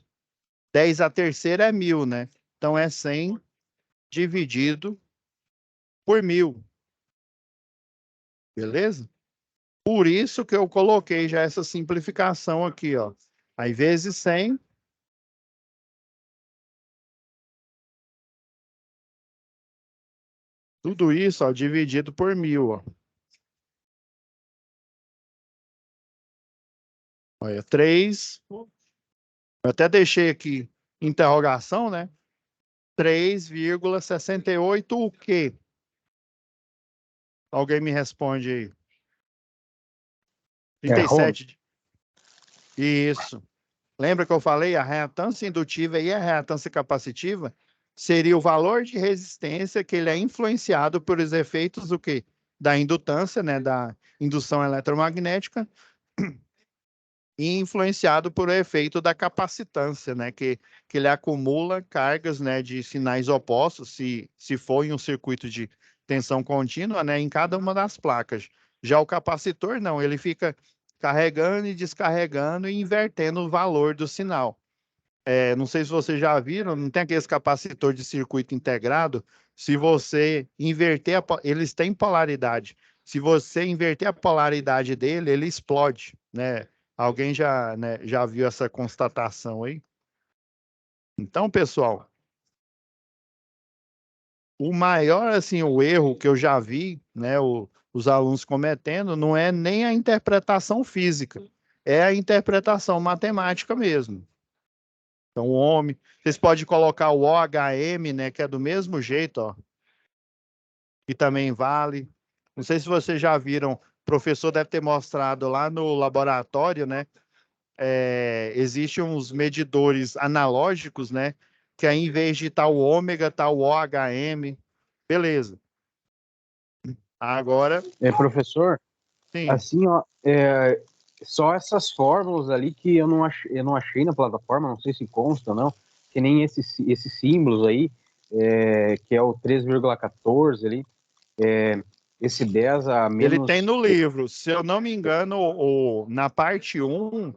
10 a terceira é 1000, né? Então é 100 dividido por 1000. Beleza? Por isso que eu coloquei já essa simplificação aqui, ó. Aí vezes 100. Tudo isso, ó, dividido por 1000, ó. Olha, 3. Eu até deixei aqui interrogação, né? 3,68 o quê? Alguém me responde aí. É 37. Isso. Lembra que eu falei? A reatância indutiva e a reatância capacitiva seria o valor de resistência que ele é influenciado pelos efeitos do quê? Da indutância, né? Da indução eletromagnética, e influenciado por o efeito da capacitância, né? Que ele acumula cargas, né, de sinais opostos, se for em um circuito de tensão contínua, né, em cada uma das placas. Já o capacitor, não, ele fica carregando e descarregando e invertendo o valor do sinal. Não sei se vocês já viram, não tem aqueles capacitor de circuito integrado. Se você inverter, eles têm polaridade. Se você inverter a polaridade dele, ele explode, né? Alguém já, né, já viu essa constatação aí? Então, pessoal, o maior, assim, o erro que eu já vi, né, os alunos cometendo, não é nem a interpretação física, é a interpretação matemática mesmo. Então, o ohm, vocês podem colocar o OHM, né, que é do mesmo jeito, ó, que também vale. Não sei se vocês já viram, o professor deve ter mostrado lá no laboratório, né? Existem uns medidores analógicos, né? Que aí, em vez de tal ômega, tal OHM. Beleza. Agora, Professor, sim. assim, ó, só essas fórmulas ali que eu não achei na plataforma, não sei se consta ou não, que nem esses símbolos aí, que é o 3,14 ali, esse 10 a menos... Ele tem no livro. Se eu não me engano, na parte 1,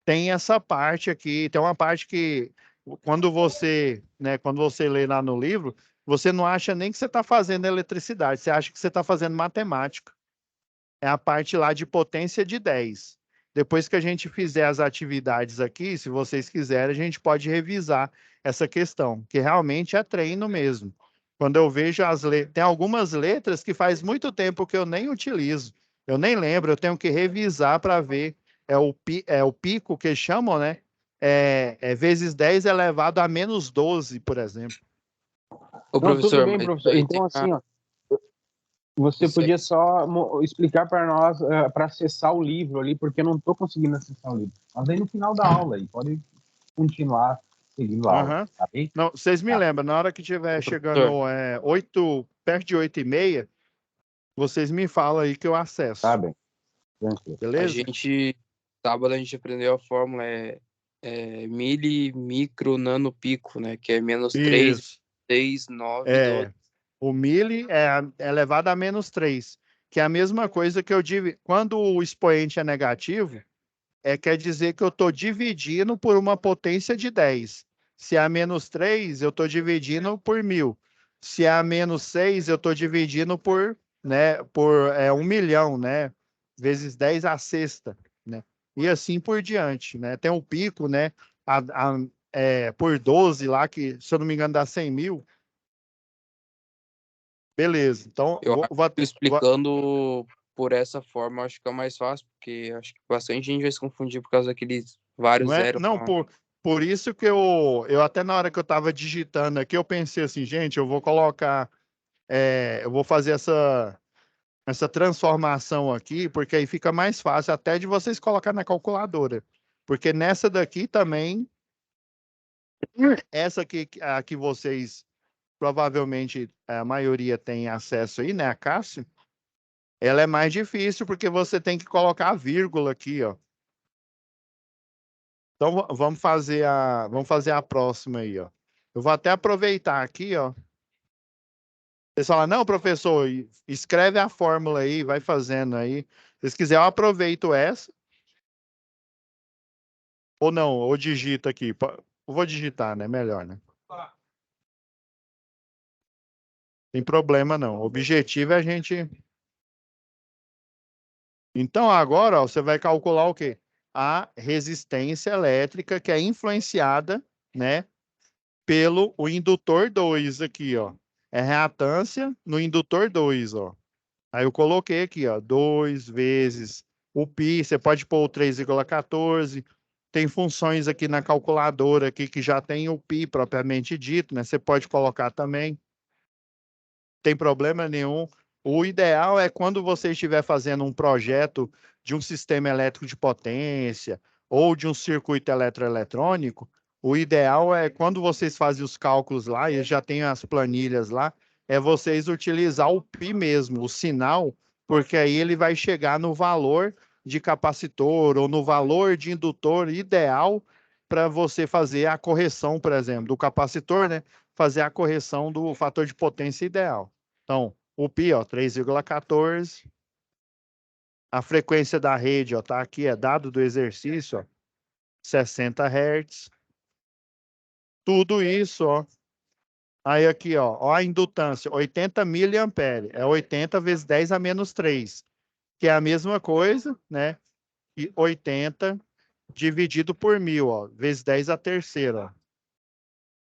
tem essa parte aqui. Tem uma parte que, quando você, né, quando você lê lá no livro, você não acha nem que você está fazendo eletricidade, você acha que você está fazendo matemática. É a parte lá de potência de 10. Depois que a gente fizer as atividades aqui, se vocês quiserem, a gente pode revisar essa questão, que realmente é treino mesmo. Quando eu vejo as letras, tem algumas letras que faz muito tempo que eu nem utilizo. Eu nem lembro, eu tenho que revisar para ver. É o pico que chamam, né? Vezes 10 elevado a menos 12, por exemplo. Ô, Não, tudo professor, bem, mas professor. aí Então, tem assim, ó, você Isso aí. podia só explicar para nós, para acessar o livro ali, porque eu não estou conseguindo acessar o livro. Mas aí no final da aula aí, pode continuar seguindo a aula, Aham. tá bem? Não, vocês me Tá. lembram, na hora que estiver Ô, chegando professor, perto de 8h30, vocês me falam aí que eu Tá acesso. bem, tranquilo. Beleza? sábado a gente aprendeu a fórmula mili, micro, nano, pico, né? Que é menos 3, Isso. 6, 9, 12. O mili é elevado a menos 3, que é a mesma coisa que eu divido. Quando o expoente é negativo, quer dizer que eu estou dividindo por uma potência de 10. Se é menos 3, eu estou dividindo por 1000. Se é menos 6, eu estou dividindo por 1 milhão, né? Vezes 10 à sexta, né? E assim por diante, né? Tem o pico, né? Por 12 lá, que, se eu não me engano, dá 100 mil. Beleza. Então, Eu acho que explicando por essa forma, acho que é o mais fácil, porque acho que bastante gente vai se confundir por causa daqueles vários não é? zeros. Não, por isso que eu até na hora que eu estava digitando aqui, eu pensei assim, gente, eu vou colocar, eu vou fazer essa transformação aqui, porque aí fica mais fácil até de vocês colocar na calculadora. Porque nessa daqui também, essa aqui, a que vocês provavelmente a maioria tem acesso aí, né, a Cássio, ela é mais difícil porque você tem que colocar a vírgula aqui, ó. Então vamos fazer a próxima aí, ó. Eu vou até aproveitar aqui, ó. Vocês falam, não, professor, escreve a fórmula aí, vai fazendo aí. Se vocês quiserem, eu aproveito essa. Ou não, ou digita aqui. Eu vou digitar, né? Melhor, né? Tem problema não. O objetivo é a gente... Então, agora, ó, você vai calcular o quê? A resistência elétrica que é influenciada, né, pelo o indutor 2 aqui, ó. É reatância no indutor 2, ó. Aí eu coloquei aqui, ó, 2 vezes o π, você pode pôr o 3,14. Tem funções aqui na calculadora aqui que já tem o π propriamente dito, né? Você pode colocar também. Tem problema nenhum. O ideal é quando você estiver fazendo um projeto de um sistema elétrico de potência ou de um circuito eletroeletrônico, o ideal é quando vocês fazem os cálculos lá, e já tem as planilhas lá, é vocês utilizar o π mesmo, o sinal, porque aí ele vai chegar no valor de capacitor ou no valor de indutor ideal para você fazer a correção, por exemplo, do capacitor, né? Fazer a correção do fator de potência ideal. Então, o π, ó, 3,14. A frequência da rede, ó, tá aqui, é dado do exercício, ó, 60 Hz. Tudo isso, ó. Aí aqui, ó a indutância, 80 miliampere. É 80 vezes 10 a menos 3, que é a mesma coisa, né? E 80 dividido por 1000, ó, vezes 10 a terceira, ó,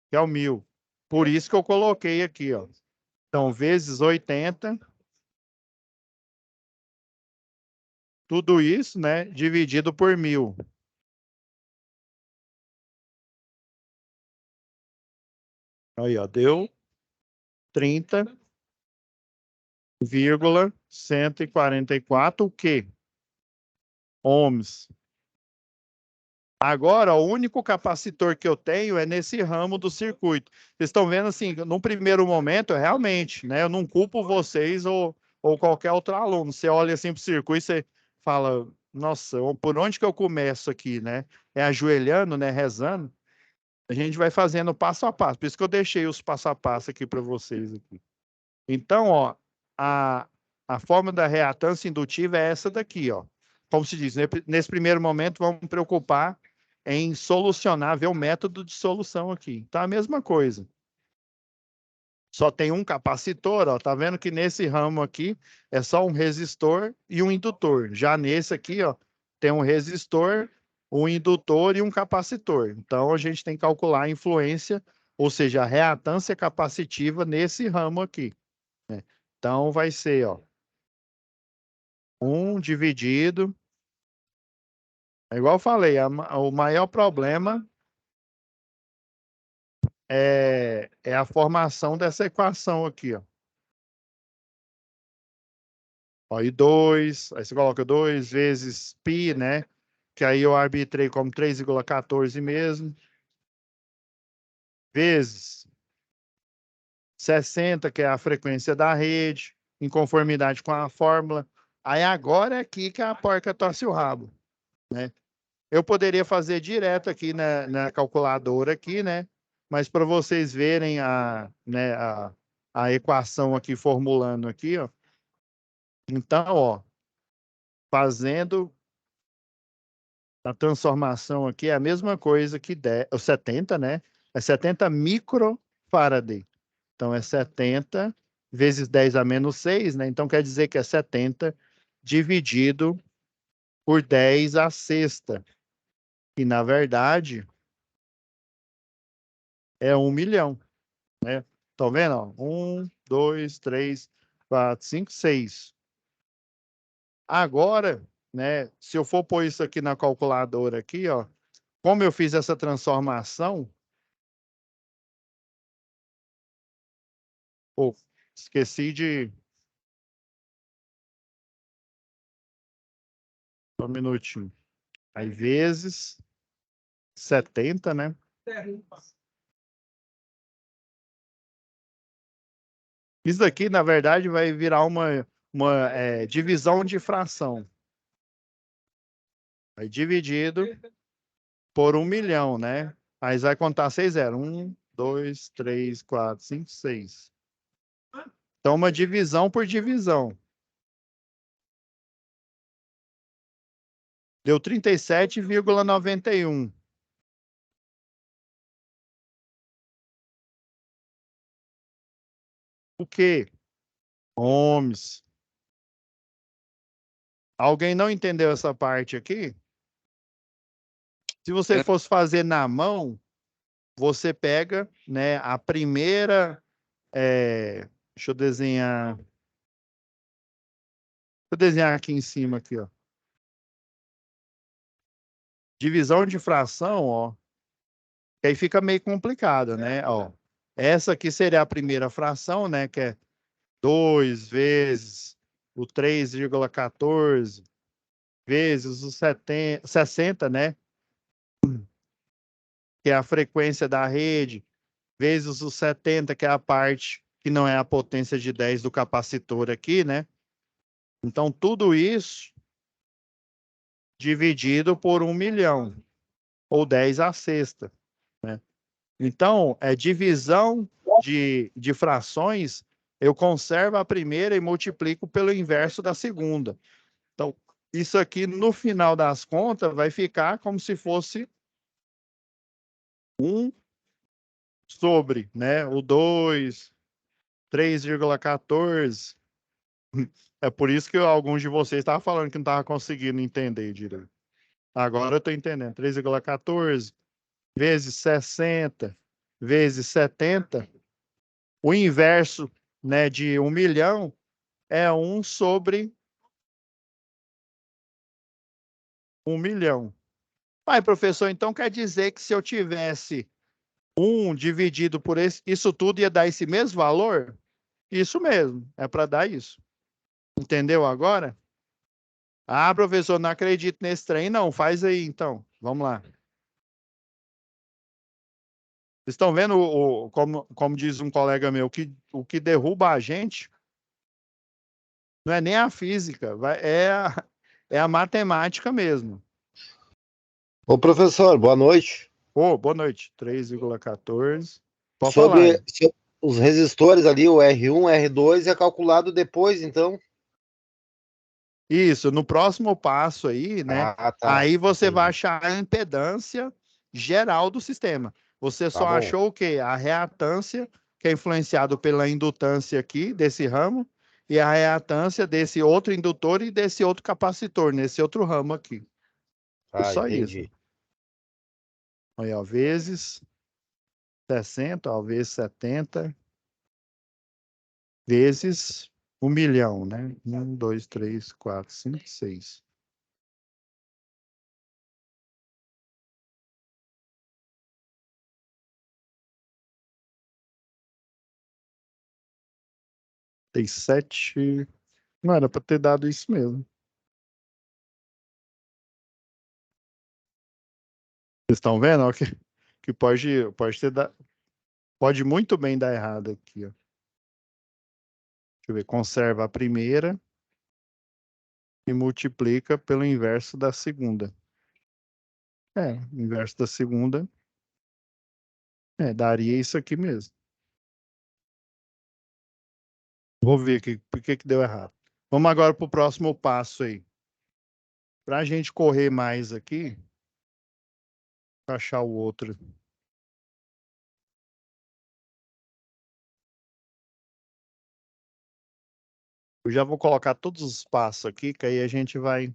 que é o 1000. Por isso que eu coloquei aqui, ó. Então, vezes 80. Tudo isso, né, dividido por 1000. Aí, ó, deu 30,144 o quê? Ohms. Agora, o único capacitor que eu tenho é nesse ramo do circuito. Vocês estão vendo assim, num primeiro momento, realmente, né? Eu não culpo vocês ou qualquer outro aluno. Você olha assim para o circuito e você fala, nossa, por onde que eu começo aqui, né? É ajoelhando, né? Rezando. A gente vai fazendo passo a passo. Por isso que eu deixei os passo a passo aqui para vocês aqui. Então, ó, a forma da reatância indutiva é essa daqui, ó. Como se diz, nesse primeiro momento, vamos preocupar em solucionar, ver o método de solução aqui. Então, a mesma coisa. Só tem um capacitor, ó. Tá vendo que nesse ramo aqui é só um resistor e um indutor. Já nesse aqui, ó, tem um resistor, um indutor e um capacitor. Então, a gente tem que calcular a influência, ou seja, a reatância capacitiva nesse ramo aqui, né? Então, vai ser, ó, 1 dividido. É igual eu falei, o maior problema é a formação dessa equação aqui, ó. Ó, e 2, aí você coloca 2 vezes π, né? Que aí eu arbitrei como 3,14 mesmo. Vezes 60, que é a frequência da rede, em conformidade com a fórmula. Aí agora é aqui que a porca torce o rabo, né? Eu poderia fazer direto aqui na calculadora aqui, né? Mas para vocês verem né, a equação aqui, formulando aqui, ó. Então, ó, fazendo a transformação aqui é a mesma coisa que 70, né? É 70 microfarad. Então, é 70 vezes 10 a menos 6, né? Então, quer dizer que é 70 dividido por 10 a sexta. E, na verdade, é 1 milhão, né? Estão vendo? Ó? 1, 2, 3, 4, 5, 6. Agora, né? Se eu for pôr isso aqui na calculadora aqui, ó, como eu fiz essa transformação, oh, esqueci de... Só um minutinho. Aí, vezes 70, né? Isso aqui, na verdade, vai virar uma divisão de fração. Aí, dividido por 1 milhão, né? Aí vai contar 6 zeros. 1, 2, 3, 4, 5, 6. Então, uma divisão por divisão. Deu 37,91. O quê? Ohms. Alguém não entendeu essa parte aqui? Se você fosse fazer na mão, você pega, né, a primeira... deixa eu desenhar... Vou desenhar aqui em cima, aqui, ó. Divisão de fração, ó. Que aí fica meio complicado, né? Ó, essa aqui seria a primeira fração, né? Que é 2 vezes o 3,14 vezes o 60, né? Que é a frequência da rede, vezes o 70, que é a parte que não é a potência de 10 do capacitor aqui, né? Então, tudo isso dividido por 1 milhão, ou 10 à sexta, né? Então, divisão de frações, eu conservo a primeira e multiplico pelo inverso da segunda. Então, isso aqui, no final das contas, vai ficar como se fosse 1 sobre, né? O 2, 3,14. É por isso que alguns de vocês estavam falando que não estavam conseguindo entender direito. Agora eu estou entendendo. 3,14 vezes 60 vezes 70. O inverso, né, de 1 milhão é 1 sobre 1 milhão. Pai, professor, então quer dizer que se eu tivesse 1 dividido por isso tudo ia dar esse mesmo valor? Isso mesmo, é para dar isso. Entendeu agora? Ah, professor, não acredito nesse trem, não. Faz aí, então. Vamos lá. Vocês estão vendo, como diz um colega meu, o que derruba a gente não é nem a física, é a matemática mesmo. Ô, professor, boa noite. Boa noite. 3,14. Pode falar aí. Sobre os resistores ali, o R1, R2, é calculado depois, então? Isso, no próximo passo aí, né? Ah, tá. Aí você vai Entendi. achar a impedância geral do sistema. Você Tá só bom. achou o quê? A reatância, que é influenciado pela indutância aqui, desse ramo, e a reatância desse outro indutor e desse outro capacitor, nesse outro ramo aqui. É Tá, só isso. entendi. Aí, ó, vezes 60, ó, vezes 70, vezes 1 milhão, né? 1, 2, 3, 4, 5, 6. Tem 7. Não era para ter dado isso mesmo. Vocês estão vendo? Ó, que pode ter pode muito bem dar errado aqui, ó. Deixa eu ver. Conserva a primeira e multiplica pelo inverso da segunda. Inverso da segunda. Daria isso aqui mesmo. Vou ver por que deu errado. Vamos agora para o próximo passo aí. Para a gente correr mais aqui, vou achar o outro. Eu já vou colocar todos os passos aqui, que aí a gente vai.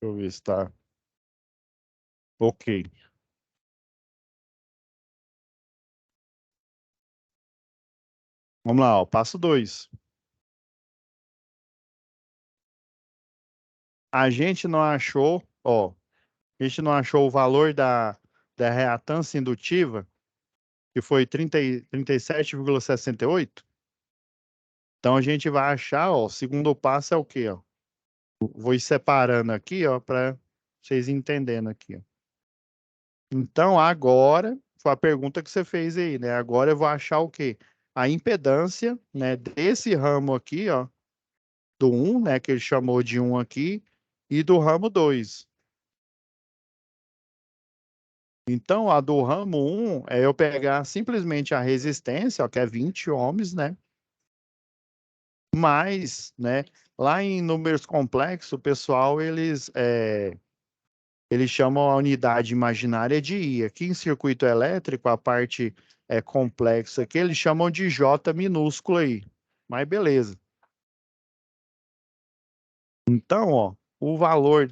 Deixa eu ver se está ok. Vamos lá, ó, passo 2. A gente não achou, ó, a gente não achou o valor da reatância indutiva, que foi 37,68. Então a gente vai achar, ó, o segundo passo é o quê, ó? Vou ir separando aqui, ó, para vocês entenderem aqui, ó. Então agora, foi a pergunta que você fez aí, né? Agora eu vou achar o quê? A impedância, né, desse ramo aqui, ó, do 1, né, que ele chamou de 1 aqui, e do ramo 2. Então, a do ramo 1 é eu pegar simplesmente a resistência, ó, que é 20 ohms, né? Mas, né, lá em números complexos, o pessoal, eles chamam a unidade imaginária de I. Aqui em circuito elétrico, a parte complexa aqui, eles chamam de J minúsculo aí. Mas beleza. Então, ó, o valor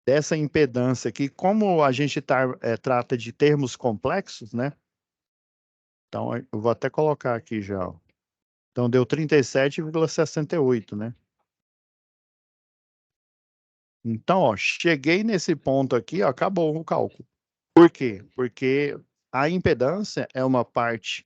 dessa impedância aqui, como a gente trata de termos complexos, né? Então, eu vou até colocar aqui já, ó. Então, deu 37,68, né? Então, ó, cheguei nesse ponto aqui, ó, acabou o cálculo. Por quê? Porque a impedância é uma parte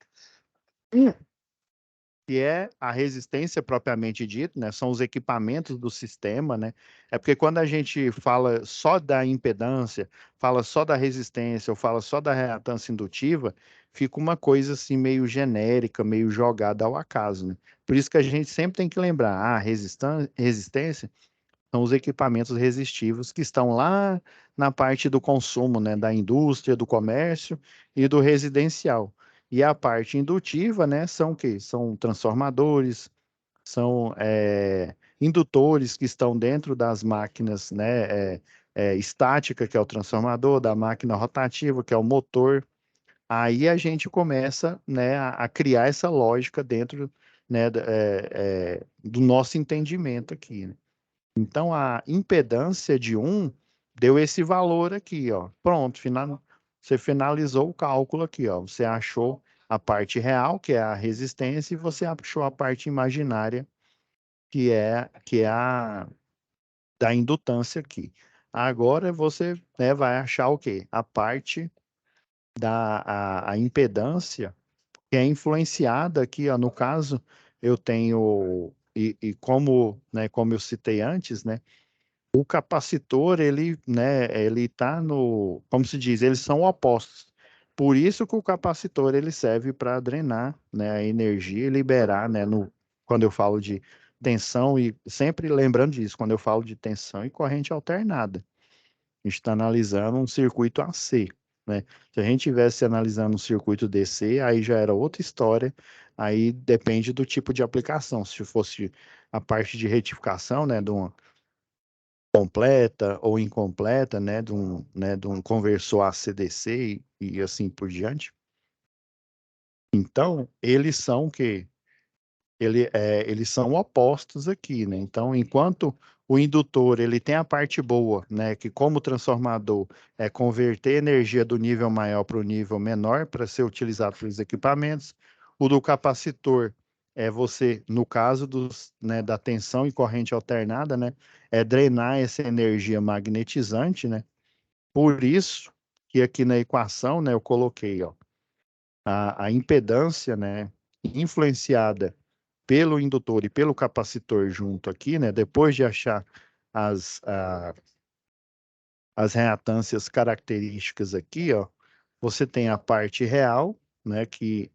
que é a resistência propriamente dita, né? São os equipamentos do sistema, né? É porque quando a gente fala só da impedância, fala só da resistência ou fala só da reatância indutiva, fica uma coisa assim meio genérica, meio jogada ao acaso, né? Por isso que a gente sempre tem que lembrar, a resistência são os equipamentos resistivos que estão lá na parte do consumo, né, da indústria, do comércio e do residencial. E a parte indutiva, né, são o quê? São transformadores, são indutores que estão dentro das máquinas, né, estática, que é o transformador, da máquina rotativa, que é o motor. Aí a gente começa, né, a criar essa lógica dentro, né, do nosso entendimento aqui, né? Então, a impedância de 1 deu esse valor aqui, ó. Pronto, você finalizou o cálculo aqui, ó. Você achou a parte real, que é a resistência, e você achou a parte imaginária, que é a da indutância aqui. Agora você, né, vai achar o quê? A parte a impedância, que é influenciada aqui, ó. No caso, eu tenho, e como, né, como eu citei antes, né? O capacitor, ele, né, ele tá no, como se diz, eles são opostos. Por isso que o capacitor, ele serve para drenar, né, a energia e liberar, né, quando eu falo de tensão, e sempre lembrando disso, quando eu falo de tensão e corrente alternada, a gente está analisando um circuito AC, né? Se a gente tivesse analisando um circuito DC, aí já era outra história, aí depende do tipo de aplicação. Se fosse a parte de retificação, né, de uma completa ou incompleta, né, de um conversor AC/DC e assim por diante. Então, eles são que eles são opostos aqui, né? Então, enquanto o indutor ele tem a parte boa, né, que como transformador é converter energia do nível maior para o nível menor para ser utilizado pelos equipamentos, o do capacitor é você, no caso né, da tensão e corrente alternada, né, é drenar essa energia magnetizante, né? Por isso que aqui na equação, né, eu coloquei, ó, a impedância, né, influenciada pelo indutor e pelo capacitor junto aqui, né? Depois de achar as, as reatâncias características aqui, ó, você tem a parte real, né? Que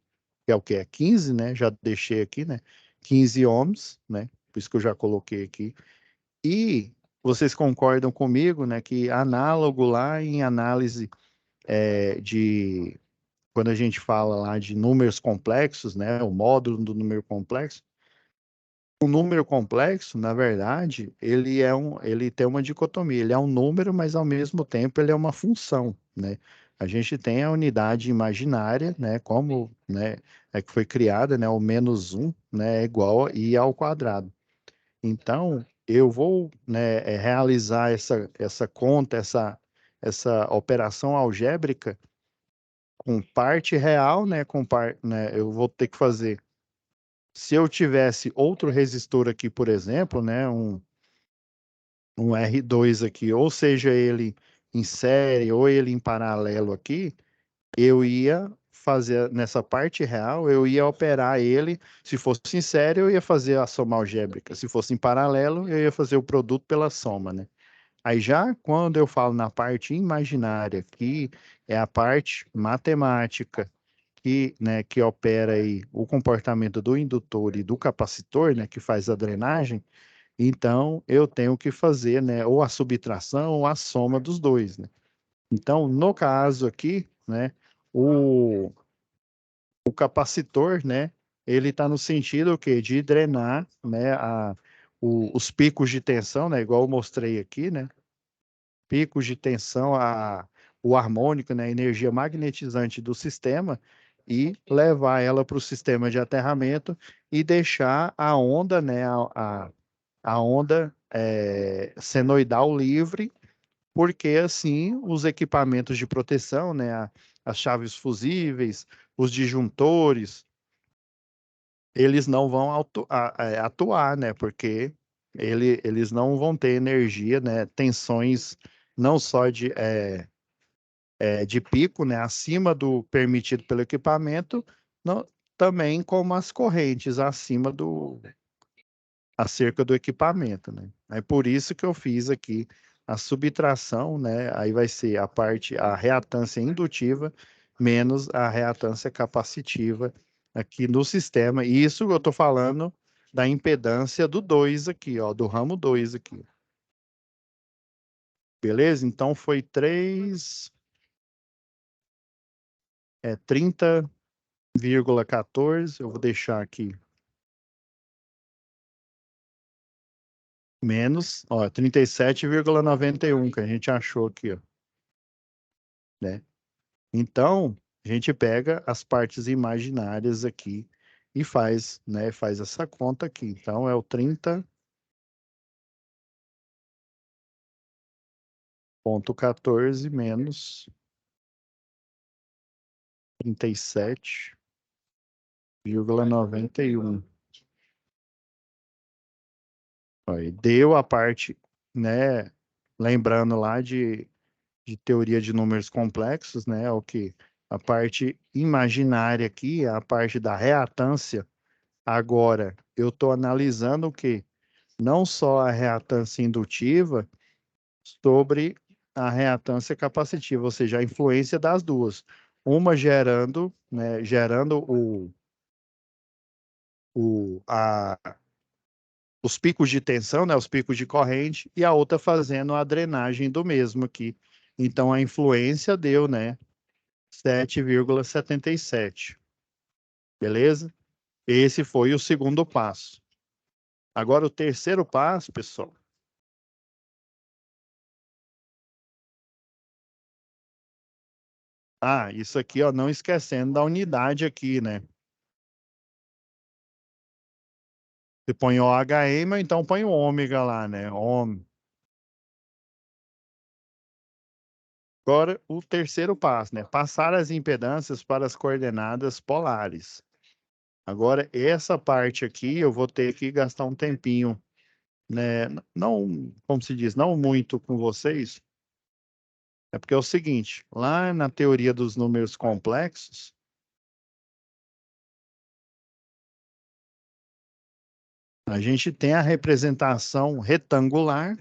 é o que é 15, né? Já deixei aqui, né? 15 ohms, né? Por isso que eu já coloquei aqui. E vocês concordam comigo, né? Que análogo lá em análise de quando a gente fala lá de números complexos, né? O módulo do número complexo. O número complexo, na verdade, ele tem uma dicotomia. Ele é um número, mas ao mesmo tempo ele é uma função, né? A gente tem a unidade imaginária, né? Como, né? É que foi criada, né? O -1, né? É igual a i ao quadrado. Então, eu vou, né? Realizar essa conta, essa operação algébrica com parte real, né? Né? Eu vou ter que fazer. Se eu tivesse outro resistor aqui, por exemplo, né, um R2 aqui, ou seja ele em série ou ele em paralelo aqui, eu ia fazer nessa parte real, eu ia operar ele, se fosse em série, eu ia fazer a soma algébrica, se fosse em paralelo, eu ia fazer o produto pela soma, né? Aí já quando eu falo na parte imaginária, que é a parte matemática, né, que opera aí o comportamento do indutor e do capacitor, né, que faz a drenagem, então eu tenho que fazer, né, ou a subtração ou a soma dos dois, né? Então, no caso aqui, né, o, o capacitor, né, ele está no sentido o quê? De drenar, né, os picos de tensão, né, igual eu mostrei aqui, né, picos de tensão, o harmônico, né, a energia magnetizante do sistema, e levar ela para o sistema de aterramento e deixar a onda, né, a onda senoidal livre porque assim os equipamentos de proteção, né, as chaves fusíveis, os disjuntores, eles não vão atuar, né, porque eles não vão ter energia, né, tensões não só de pico, né, acima do permitido pelo equipamento, também como as correntes acima acerca do equipamento, né? É por isso que eu fiz aqui a subtração, né? Aí vai ser a reatância indutiva menos a reatância capacitiva aqui no sistema. E isso eu estou falando da impedância do 2 aqui, ó, do ramo 2 aqui. Beleza? Então foi 30,14. Eu vou deixar aqui menos, ó, 37,91 que a gente achou aqui, ó, né? Então, a gente pega as partes imaginárias aqui e faz, né, faz essa conta aqui. Então, é o 30,14 menos 37,91. Aí deu a parte, né, lembrando lá de teoria de números complexos, né, o que a parte imaginária aqui, a parte da reatância. Agora, eu estou analisando o quê? Não só a reatância indutiva sobre a reatância capacitiva, ou seja, a influência das duas. Uma gerando, né, gerando os picos de tensão, né, os picos de corrente, e a outra fazendo a drenagem do mesmo aqui. Então, a influência deu, né, 7,77. Beleza? Esse foi o segundo passo. Agora, o terceiro passo, pessoal. Ah, isso aqui, ó, não esquecendo da unidade aqui, né? Você põe o OHM, então põe o ômega lá, né? Agora, o terceiro passo, né? Passar as impedâncias para as coordenadas polares. Agora, essa parte aqui, eu vou ter que gastar um tempinho, né? Não, como se diz, não muito com vocês. É porque é o seguinte, lá na teoria dos números complexos, a gente tem a representação retangular,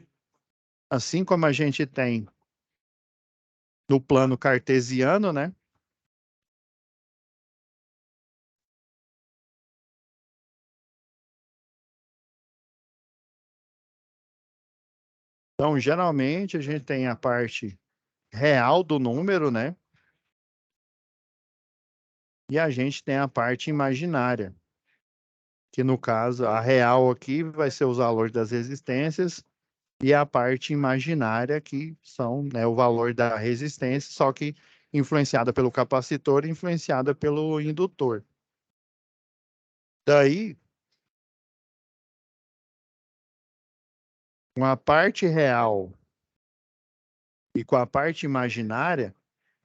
assim como a gente tem no plano cartesiano, né? Então, geralmente, a gente tem a parte real do número, né? E a gente tem a parte imaginária, que no caso, a real aqui vai ser os valores das resistências e a parte imaginária que são, né, o valor da resistência, só que influenciada pelo capacitor e influenciada pelo indutor. Daí, com a parte real e com a parte imaginária,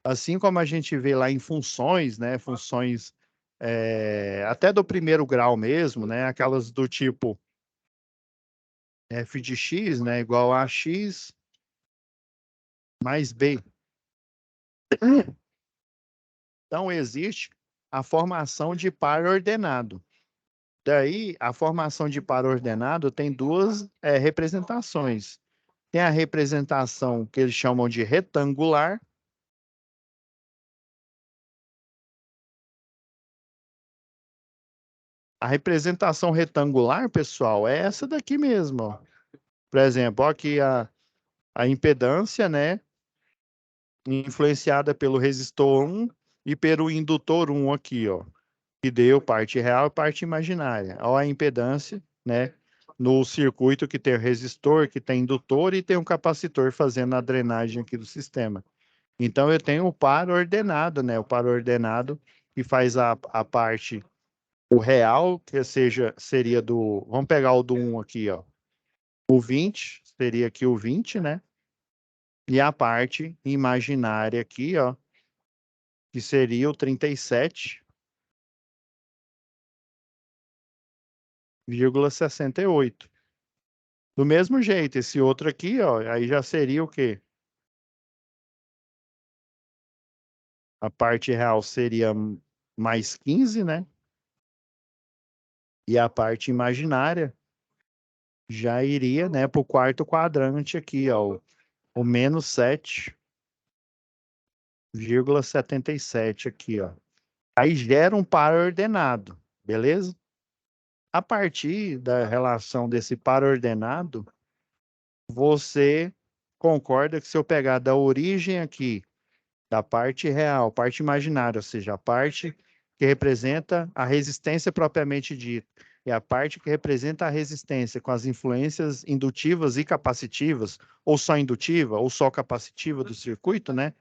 assim como a gente vê lá em funções, né, funções até do primeiro grau mesmo, né, aquelas do tipo f de x, né, igual a x mais b. Então, existe a formação de par ordenado. Daí, a formação de par ordenado tem duas representações. Tem a representação que eles chamam de retangular. A representação retangular, pessoal, é essa daqui mesmo. Ó. Por exemplo, ó, aqui a impedância, né, influenciada pelo resistor 1 e pelo indutor 1 aqui, ó, que deu parte real e parte imaginária. Ó, a impedância, né, no circuito que tem o resistor, que tem indutor e tem um capacitor fazendo a drenagem aqui do sistema. Então, eu tenho o par ordenado, né, o par ordenado que faz a parte, o real, que seria do, vamos pegar o do 1 aqui, ó, o 20, seria aqui o 20, né, E a parte imaginária aqui, ó, que seria o 37,68. Do mesmo jeito, esse outro aqui, ó, aí já seria o quê? A parte real seria mais 15, né? E a parte imaginária já iria, né, para o quarto quadrante aqui, ó, o menos 7,77 aqui, ó. Aí gera um par ordenado, beleza? A partir da relação desse par ordenado, você concorda que se eu pegar da origem aqui, da parte real, parte imaginária, ou seja, a parte que representa a resistência propriamente dita, e a parte que representa a resistência com as influências indutivas e capacitivas, ou só indutiva, ou só capacitiva do circuito, né?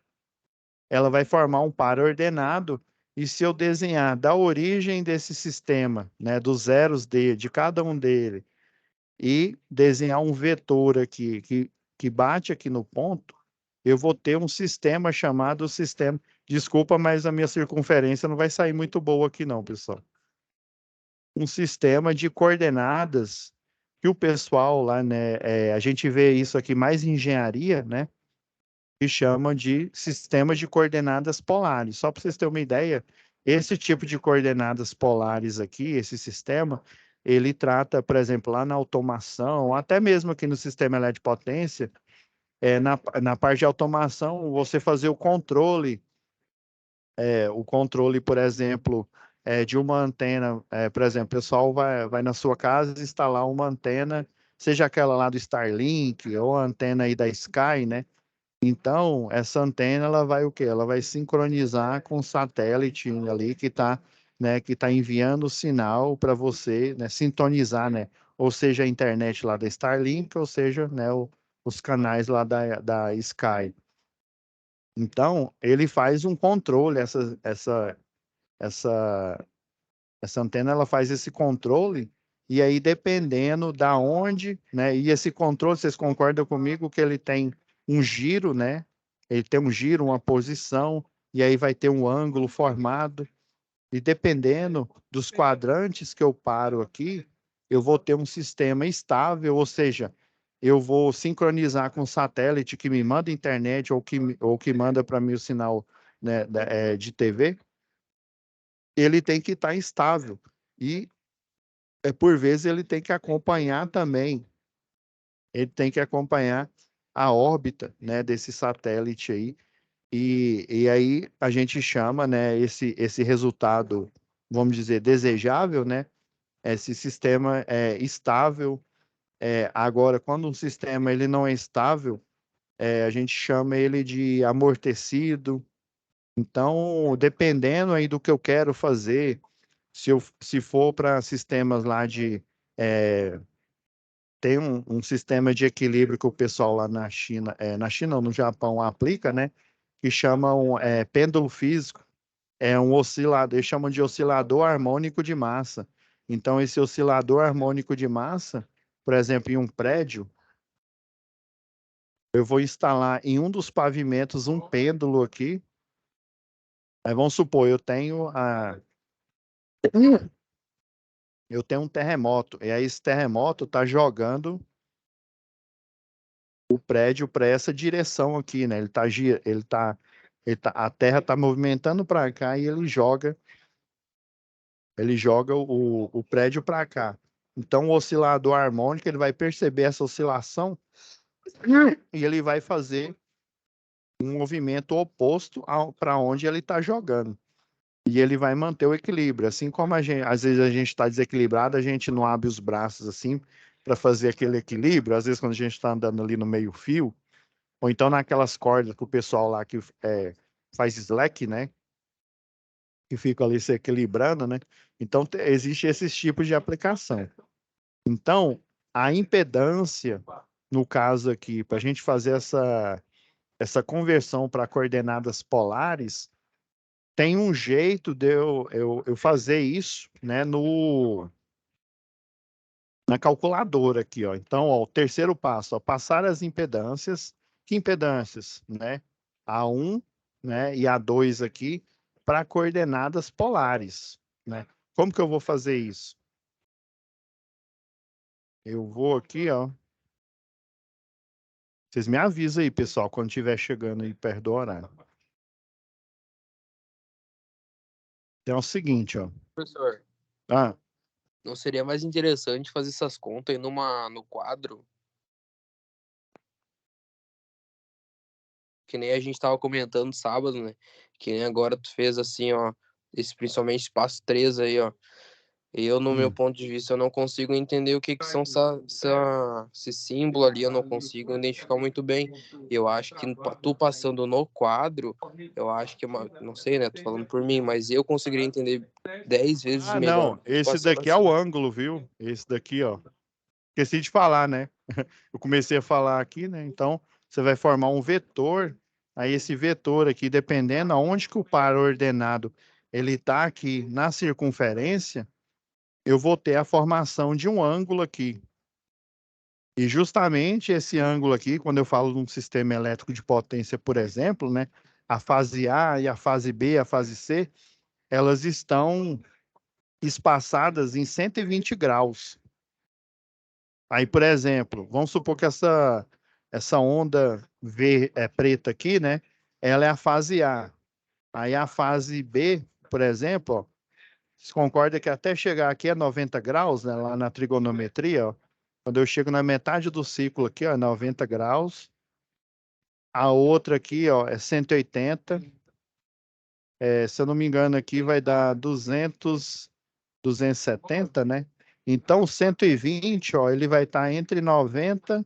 Ela vai formar um par ordenado, e se eu desenhar da origem desse sistema, né, dos zeros de cada um dele, e desenhar um vetor aqui que bate aqui no ponto, eu vou ter um sistema chamado sistema. Desculpa, mas a minha circunferência não vai sair muito boa aqui não, pessoal. Um sistema de coordenadas que o pessoal lá, né, a gente vê isso aqui mais em engenharia, né, que chama de sistema de coordenadas polares. Só para vocês terem uma ideia, esse tipo de coordenadas polares aqui, esse sistema, ele trata, por exemplo, lá na automação, até mesmo aqui no sistema elétrico de potência, na parte de automação, você fazer o controle, por exemplo, de uma antena, por exemplo, o pessoal vai na sua casa instalar uma antena, seja aquela lá do Starlink ou a antena aí da Sky, né? Então, essa antena, ela vai o quê? Ela vai sincronizar com o satélite ali que está, né, que tá enviando o sinal para você, né, sintonizar, né? Ou seja, a internet lá da Starlink, ou seja, né, os canais lá da Sky. Então, ele faz um controle, essa, essa antena, ela faz esse controle, e aí, dependendo da onde, né, e esse controle, vocês concordam comigo que ele tem um giro, né? Ele tem um giro, uma posição, e aí vai ter um ângulo formado, e dependendo dos quadrantes que eu paro aqui, eu vou ter um sistema estável, ou seja, eu vou sincronizar com o satélite que me manda internet ou que manda para mim o sinal, né, de TV, ele tem que estar estável. E, por vezes, ele tem que acompanhar também, a órbita, né, desse satélite aí. E aí a gente chama, né, esse resultado, vamos dizer, desejável, né? Esse sistema é estável. Agora, quando um sistema ele não é estável, a gente chama ele de amortecido. Então, dependendo aí do que eu quero fazer, se for para sistemas lá tem um sistema de equilíbrio que o pessoal lá na China, ou no Japão aplica, né? Que chamam pêndulo físico. É um oscilador, eles chamam de oscilador harmônico de massa. Então, esse oscilador harmônico de massa, por exemplo, em um prédio, eu vou instalar em um dos pavimentos um pêndulo aqui. Aí vamos supor, eu tenho um terremoto, e aí esse terremoto está jogando o prédio para essa direção aqui, né? A Terra está movimentando para cá e ele joga o prédio para cá. Então, o oscilador harmônico ele vai perceber essa oscilação e ele vai fazer um movimento oposto para onde ele está jogando. E ele vai manter o equilíbrio. Assim como às vezes a gente está desequilibrado, a gente não abre os braços assim para fazer aquele equilíbrio. Às vezes, quando a gente está andando ali no meio-fio, ou então naquelas cordas que o pessoal lá que faz slack, né? Que fica ali se equilibrando, né? Então, existe esses tipos de aplicação. Então, a impedância, no caso aqui, para a gente fazer essa conversão para coordenadas polares, tem um jeito de eu fazer isso, né, na calculadora aqui, ó. Então, ó, o terceiro passo, ó, passar as impedâncias que impedâncias, né? A1, né, e A2 aqui para coordenadas polares, né? Como que eu vou fazer isso? Eu vou aqui, ó. Vocês me avisam aí, pessoal, quando estiver chegando aí perto do horário. Então é o seguinte, ó. Professor, Ah, não seria mais interessante fazer essas contas aí no quadro? Que nem a gente tava comentando sábado, né? Que nem agora tu fez assim, ó. Principalmente espaço 3 aí, ó. Eu, no meu ponto de vista, eu não consigo entender o que são esse símbolo ali, eu não consigo identificar muito bem. Eu acho que tu passando no quadro, eu acho que não sei, né? Tô falando por mim, mas eu conseguiria entender 10 vezes melhor não, esse passando daqui é assim. o ângulo, viu? Esse daqui, ó. Esqueci de falar, né? Eu comecei a falar aqui, né? Então, você vai formar um vetor. Aí esse vetor aqui, dependendo aonde que o par ordenado ele está aqui na circunferência, eu vou ter a formação de um ângulo aqui. E justamente esse ângulo aqui, quando eu falo de um sistema elétrico de potência, por exemplo, né? A fase A e a fase B, a fase C, elas estão espaçadas em 120 graus. Aí, por exemplo, vamos supor que essa onda preta aqui, né? Ela é a fase A. Aí a fase B, por exemplo, ó, você concorda que até chegar aqui é 90 graus, né? Lá na trigonometria, ó. Quando eu chego na metade do ciclo aqui, ó, é 90 graus. A outra aqui, ó, é 180. Se eu não me engano, aqui vai dar 270, né? Então, 120, ó, ele vai estar entre 90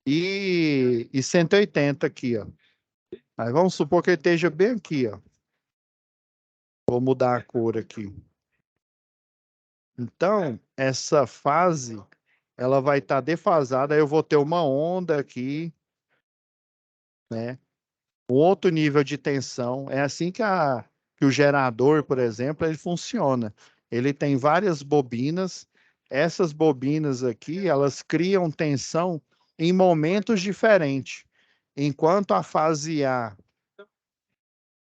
e 180 aqui, ó. Aí vamos supor que ele esteja bem aqui, ó. Vou mudar a cor aqui. Então, essa fase, ela vai estar defasada. Eu vou ter uma onda aqui, né? Um outro nível de tensão. É assim que o gerador, por exemplo, ele funciona. Ele tem várias bobinas. Essas bobinas aqui, elas criam tensão em momentos diferentes. Enquanto a fase A,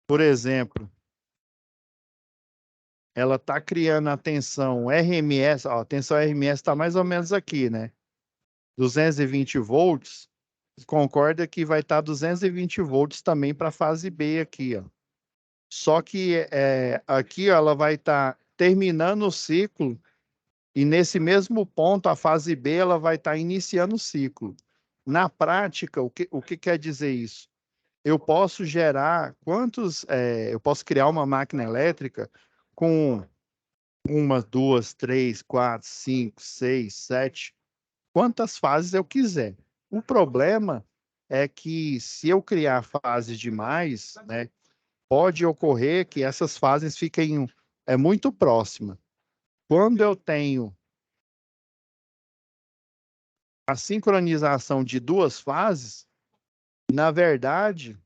por exemplo, ela está criando a tensão RMS, ó, a tensão RMS está mais ou menos aqui, né? 220 volts, concorda que vai estar 220 volts também para a fase B aqui, ó. Só que aqui ó, ela vai estar terminando o ciclo e nesse mesmo ponto, a fase B ela vai estar iniciando o ciclo. Na prática, o que quer dizer isso? Eu posso gerar eu posso criar uma máquina elétrica com uma, duas, três, quatro, cinco, seis, sete, quantas fases eu quiser. O problema é que se eu criar fases demais, né, pode ocorrer que essas fases fiquem muito próximas. Quando eu tenho a sincronização de duas fases, na verdade,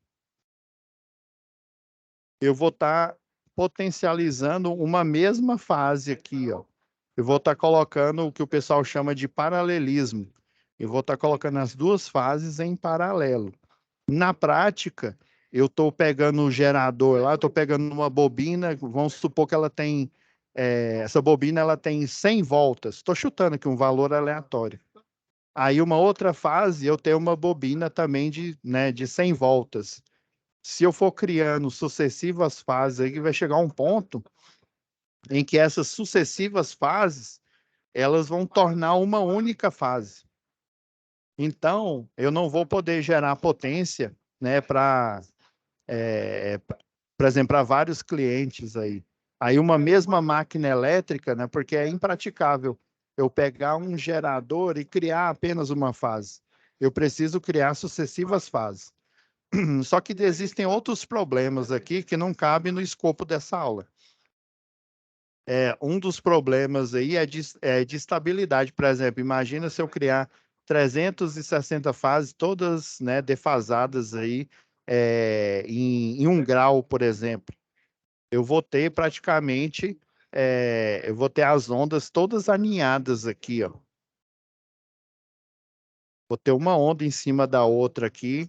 eu vou estar potencializando uma mesma fase aqui, ó. Eu vou estar colocando o que o pessoal chama de paralelismo. Eu vou estar colocando as duas fases em paralelo. Na prática, eu estou pegando o gerador lá, estou pegando uma bobina, vamos supor que ela tem, essa bobina ela tem 100 voltas. Estou chutando aqui um valor aleatório. Aí uma outra fase, eu tenho uma bobina também de 100 voltas. Se eu for criando sucessivas fases, aí vai chegar um ponto em que essas sucessivas fases, elas vão tornar uma única fase. Então, eu não vou poder gerar potência, né, por exemplo, para vários clientes aí. Aí uma mesma máquina elétrica, né, porque é impraticável eu pegar um gerador e criar apenas uma fase. Eu preciso criar sucessivas fases. Só que existem outros problemas aqui que não cabem no escopo dessa aula. Um dos problemas aí é de estabilidade. Por exemplo, imagina se eu criar 360 fases, todas, né, defasadas aí, em 1 grau, por exemplo. Eu vou ter praticamente, eu vou ter as ondas todas alinhadas aqui, ó. Vou ter uma onda em cima da outra aqui.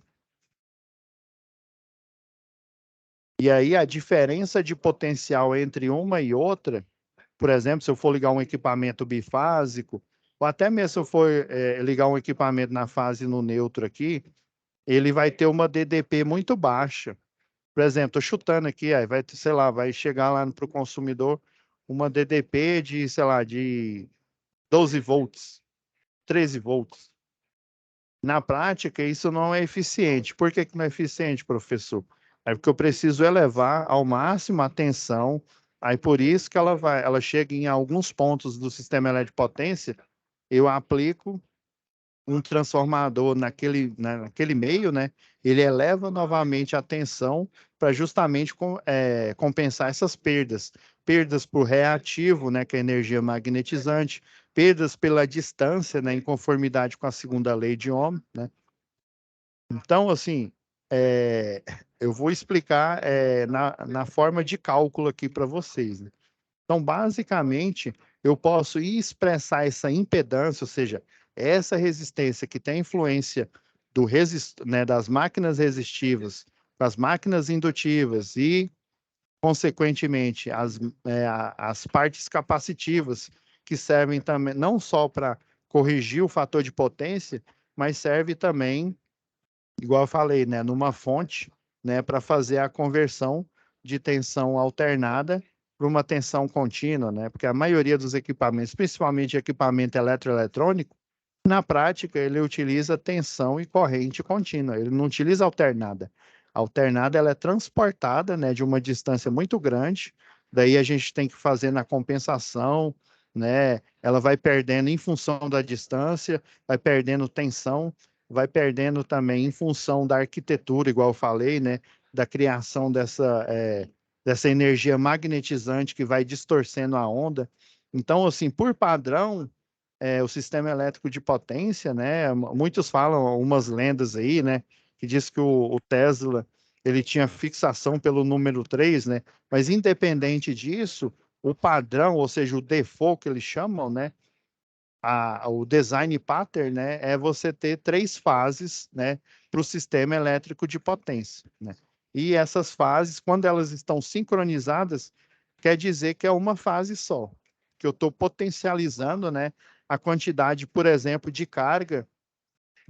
E aí a diferença de potencial entre uma e outra, por exemplo, se eu for ligar um equipamento bifásico, ou até mesmo se eu for ligar um equipamento na fase no neutro aqui, ele vai ter uma DDP muito baixa. Por exemplo, estou chutando aqui, aí vai, sei lá, vai chegar lá para o consumidor uma DDP de, sei lá, de 12 volts, 13 volts. Na prática, isso não é eficiente. Por que que não é eficiente, professor? É porque eu preciso elevar ao máximo a tensão, aí por isso que ela chega em alguns pontos do sistema elétrico de potência, eu aplico um transformador naquele meio, né? Ele eleva novamente a tensão para justamente compensar essas perdas. Perdas por reativo, né? Que é a energia magnetizante, perdas pela distância, né? Em conformidade com a segunda lei de Ohm, né? Então, assim, eu vou explicar na forma de cálculo aqui para vocês, né? Então, basicamente, eu posso expressar essa impedância, ou seja, essa resistência que tem influência né, das máquinas resistivas, das máquinas indutivas e, consequentemente, as partes capacitivas, que servem também não só para corrigir o fator de potência, mas serve também, igual eu falei, né, numa fonte, né, para fazer a conversão de tensão alternada para uma tensão contínua, né? Porque a maioria dos equipamentos, principalmente equipamento eletroeletrônico, na prática ele utiliza tensão e corrente contínua, ele não utiliza alternada. A alternada ela é transportada, né, de uma distância muito grande, daí a gente tem que fazer na compensação, né? Ela vai perdendo em função da distância, vai perdendo tensão, vai perdendo também em função da arquitetura, igual eu falei, né? Da criação dessa energia magnetizante que vai distorcendo a onda. Então, assim, por padrão, o sistema elétrico de potência, né? Muitos falam umas lendas aí, né? Que diz que o Tesla ele tinha fixação pelo número 3, né? Mas independente disso, o padrão, ou seja, o default que eles chamam, né? O design pattern, né, é você ter 3 fases, né, para o sistema elétrico de potência, né? E essas fases, quando elas estão sincronizadas, quer dizer que é uma fase só, que eu estou potencializando, né, a quantidade, por exemplo, de carga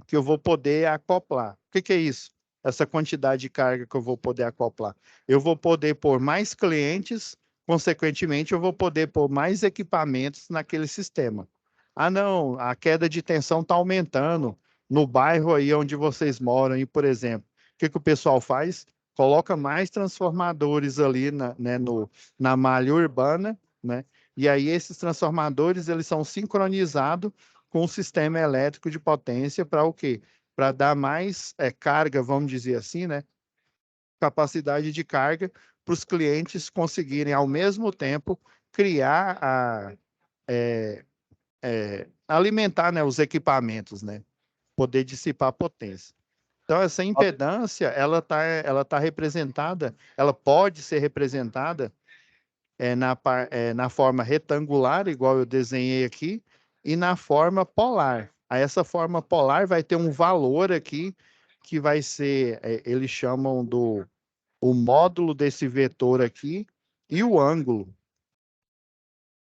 que eu vou poder acoplar. O que que é isso? Essa quantidade de carga que eu vou poder acoplar. Eu vou poder pôr mais clientes, consequentemente, eu vou poder pôr mais equipamentos naquele sistema. Ah, não, a queda de tensão está aumentando no bairro aí onde vocês moram, aí, por exemplo. O que que o pessoal faz? Coloca mais transformadores ali na malha urbana, né? E aí esses transformadores, eles são sincronizados com o sistema elétrico de potência para o quê? Para dar mais carga, vamos dizer assim, né? Capacidade de carga para os clientes conseguirem, ao mesmo tempo, criar alimentar, né, os equipamentos, né? Poder dissipar potência. Então, essa impedância, ela tá representada, ela pode ser representada na forma retangular, igual eu desenhei aqui, e na forma polar. Aí essa forma polar vai ter um valor aqui que vai ser, eles chamam o módulo desse vetor aqui e o ângulo.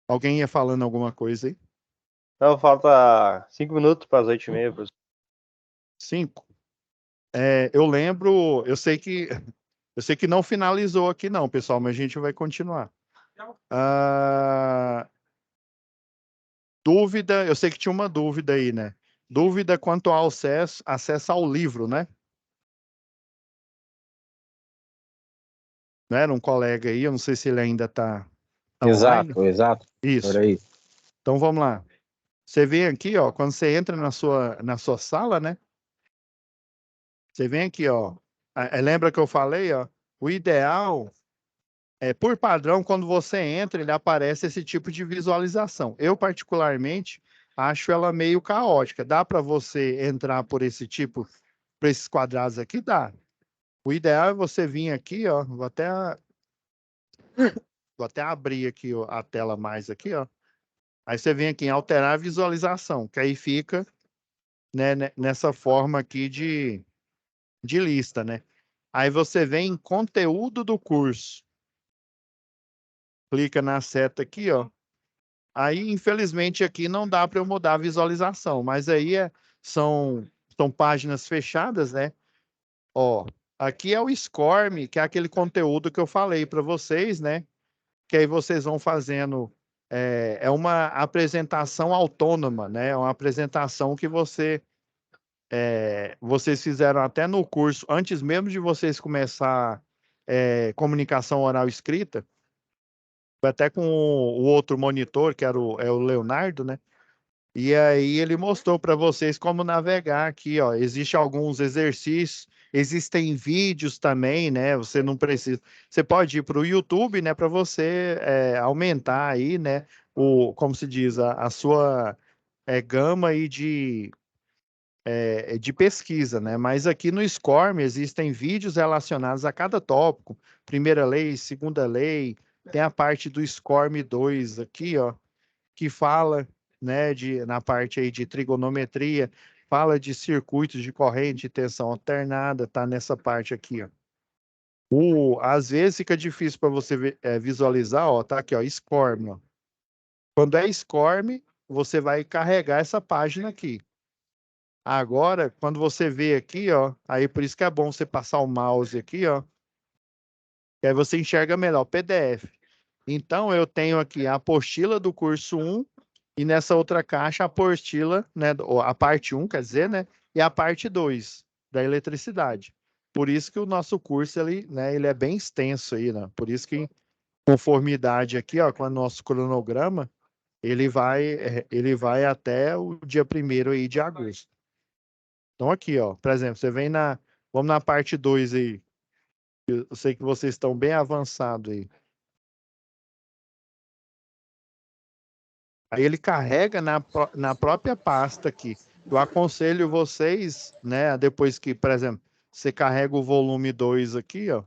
Alguém ia falando alguma coisa aí? Não, falta 5 minutos para as 8h30, professor. 5. Eu sei que não finalizou aqui não, pessoal, mas a gente vai continuar. Dúvida, eu sei que tinha uma dúvida aí, né? Dúvida quanto ao acesso ao livro, né? Não era um colega aí, eu não sei se ele ainda está online. Exato. Isso. Por aí. Então vamos lá. Você vem aqui, ó, quando você entra na sua sala, né? Você vem aqui, ó. Lembra que eu falei, ó? O ideal por padrão, quando você entra, ele aparece esse tipo de visualização. Eu, particularmente, acho ela meio caótica. Dá para você entrar por esse tipo, por esses quadrados aqui? Dá. O ideal é você vir aqui, ó. Vou até abrir aqui ó, a tela mais aqui, ó. Aí você vem aqui em alterar a visualização, que aí fica né, nessa forma aqui de lista, né? Aí você vem em conteúdo do curso. Clica na seta aqui, ó. Aí, infelizmente, aqui não dá para eu mudar a visualização, mas aí são páginas fechadas, né? Ó, aqui é o SCORM, que é aquele conteúdo que eu falei para vocês, né? Que aí vocês vão fazendo. É uma apresentação autônoma, né? É uma apresentação que vocês fizeram até no curso, antes mesmo de vocês começar comunicação oral escrita, até com o outro monitor, que era o Leonardo, né? E aí ele mostrou para vocês como navegar aqui, ó. Existem alguns exercícios, existem vídeos também, né? Você não precisa. Você pode ir para o YouTube, né? Para você aumentar aí, né? Como se diz, a sua gama aí de pesquisa, né? Mas aqui no SCORM existem vídeos relacionados a cada tópico. Primeira lei, segunda lei, tem a parte do SCORM 2 aqui, ó, que fala, né, na parte aí de trigonometria, fala de circuitos de corrente e tensão alternada, tá nessa parte aqui, ó. Às vezes fica difícil para você visualizar, ó, tá aqui, ó, SCORM, ó. Quando é SCORM, você vai carregar essa página aqui. Agora, quando você vê aqui, ó, aí por isso que é bom você passar o mouse aqui, ó, que aí você enxerga melhor o PDF. Então, eu tenho aqui a apostila do curso 1 e nessa outra caixa a apostila, né, a parte 1, quer dizer, né, e a parte 2 da eletricidade. Por isso que o nosso curso, ele é bem extenso aí, né? Por isso que em conformidade aqui, ó, com o nosso cronograma, ele vai até o dia 1º aí de agosto. Então, aqui, ó, por exemplo, vamos na parte 2 aí. Eu sei que vocês estão bem avançados aí. Aí ele carrega na própria pasta aqui. Eu aconselho vocês, né, depois que, por exemplo, você carrega o volume 2 aqui, ó.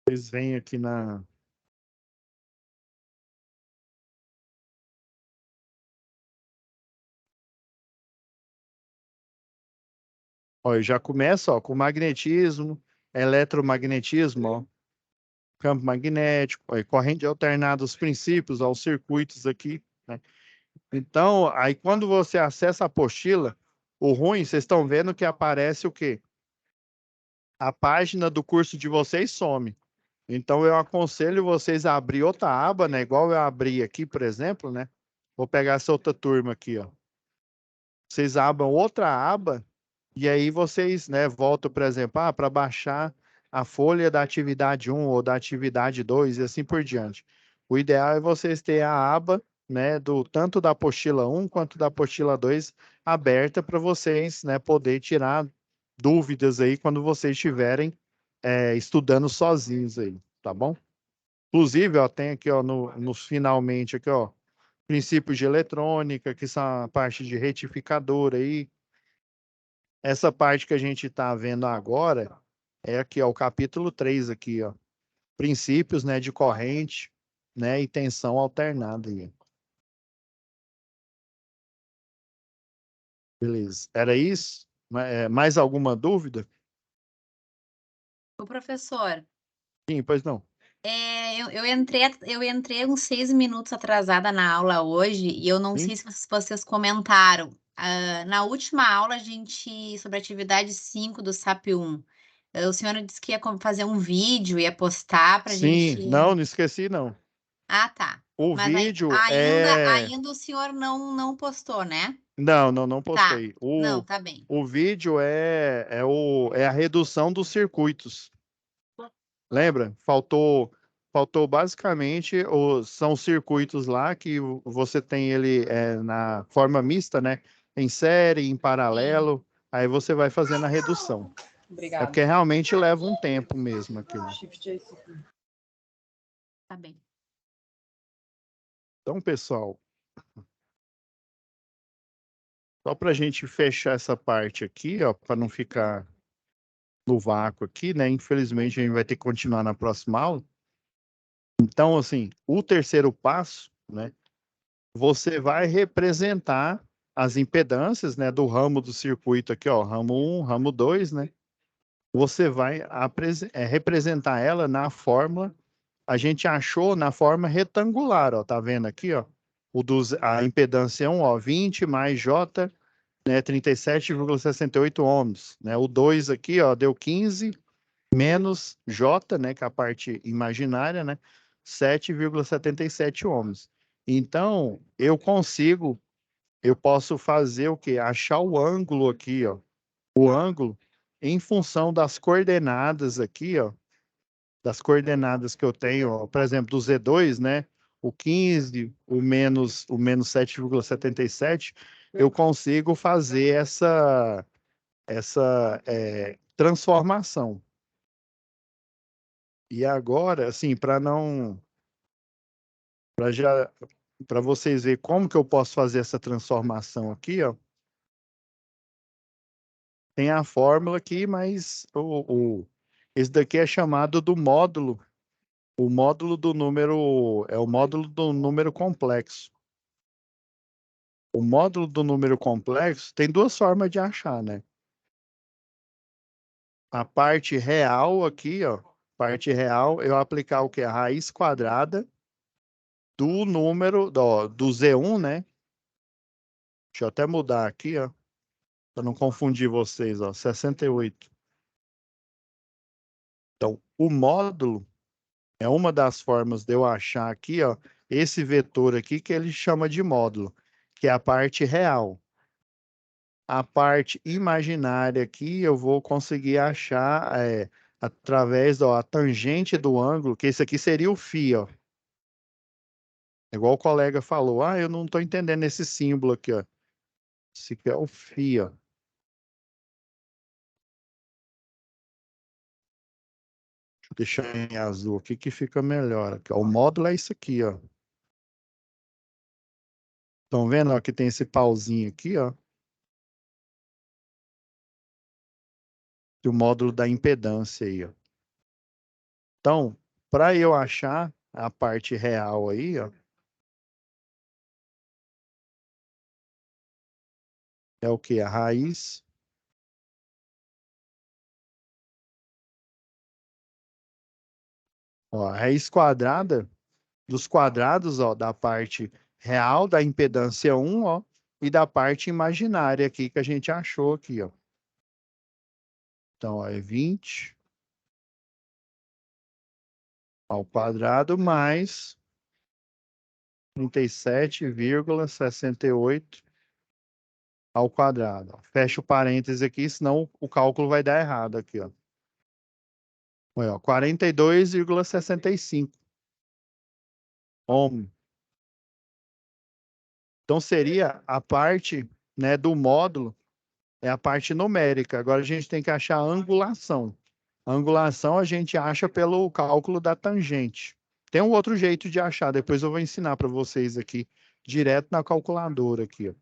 Vocês vêm aqui na... Ó, eu já começo, ó, com magnetismo, eletromagnetismo, ó, campo magnético, ó, e corrente alternada, os princípios, ó, os circuitos aqui, né? Então, aí quando você acessa a apostila, o ruim, vocês estão vendo que aparece o quê? A página do curso de vocês some. Então, eu aconselho vocês a abrir outra aba, né? Igual eu abri aqui, por exemplo, né? Vou pegar essa outra turma aqui, ó. Vocês abram outra aba e aí vocês, né, voltam, por exemplo, para baixar a folha da atividade 1 ou da atividade 2 e assim por diante. O ideal é vocês terem a aba, né, tanto da apostila 1 quanto da apostila 2 aberta para vocês, né, poder tirar dúvidas aí quando vocês estiverem estudando sozinhos aí, tá bom? Inclusive, ó, tem aqui, ó, nos finalmente aqui, ó, princípios de eletrônica, que são a parte de retificador aí. Essa parte que a gente está vendo agora é aqui, ó, o capítulo 3 aqui, ó. Princípios, né, de corrente, né, e tensão alternada aí. Beleza. Era isso? Mais alguma dúvida? O professor, Sim, pois não. eu entrei uns 6 minutos atrasada na aula hoje e eu não Sim? sei se vocês comentaram. Na última aula, sobre a atividade 5 do SAP 1, o senhor disse que ia fazer um vídeo, ia postar para a Sim, gente. não esqueci, não. Ah, tá. O Mas vídeo ainda o senhor não postou, né? Não Tá. postei. Não, tá bem. O vídeo é a redução dos circuitos. Lembra? Faltou basicamente, são circuitos lá que você tem ele na forma mista, né? Em série, em paralelo, aí você vai fazendo a redução. É porque realmente leva um tempo mesmo aquilo. Tá bem. Então, pessoal, só para a gente fechar essa parte aqui, ó, para não ficar no vácuo aqui, né? Infelizmente, a gente vai ter que continuar na próxima aula. Então, assim, o terceiro passo, né? Você vai representar as impedâncias, né? Do ramo do circuito aqui, ó. Ramo 1, ramo 2, né? Você vai representar ela na fórmula. A gente achou na forma retangular, ó. Tá vendo aqui, ó? A impedância 1, ó, 20 mais J, né, 37,68 ohms, né? O 2 aqui, ó, deu 15 menos J, né, que é a parte imaginária, né? 7,77 ohms. Então, eu posso fazer o quê? Achar o ângulo aqui, ó. O ângulo em função das coordenadas aqui, ó. Das coordenadas que eu tenho, ó, por exemplo, do Z2, né? O 15, o menos 7,77, eu consigo fazer essa transformação. E agora, assim, para vocês verem como que eu posso fazer essa transformação aqui, ó, tem a fórmula aqui, mas esse daqui é chamado do módulo. O módulo do número é o módulo do número complexo. O módulo do número complexo tem duas formas de achar, né? A parte real aqui, ó, parte real, eu aplicar o que? A raiz quadrada do número, do Z1, né? Deixa eu até mudar aqui, ó, para não confundir vocês, ó, 68. Então, o módulo é uma das formas de eu achar aqui, ó, esse vetor aqui que ele chama de módulo, que é a parte real. A parte imaginária aqui eu vou conseguir achar através da tangente do ângulo, que esse aqui seria o φ, ó. Igual o colega falou, eu não estou entendendo esse símbolo aqui, ó. Esse aqui é o φ, ó. Deixa eu deixar em azul aqui que fica melhor. Aqui, ó. O módulo é isso aqui, ó. Estão vendo, ó, que tem esse pauzinho aqui, ó. E o módulo da impedância aí, ó. Então, para eu achar a parte real aí, ó, é o que? A raiz. Ó, a raiz quadrada dos quadrados, ó, da parte real da impedância 1, ó, e da parte imaginária aqui que a gente achou aqui, ó. Então, ó, é 20 ao quadrado mais 37,68 ao quadrado. Fecha o parêntese aqui, senão o cálculo vai dar errado aqui, ó. Olha, ó, 42,65 ohm. Então seria a parte, né, do módulo, é a parte numérica. Agora a gente tem que achar a angulação. A angulação a gente acha pelo cálculo da tangente. Tem um outro jeito de achar, depois eu vou ensinar para vocês aqui, direto na calculadora aqui, ó.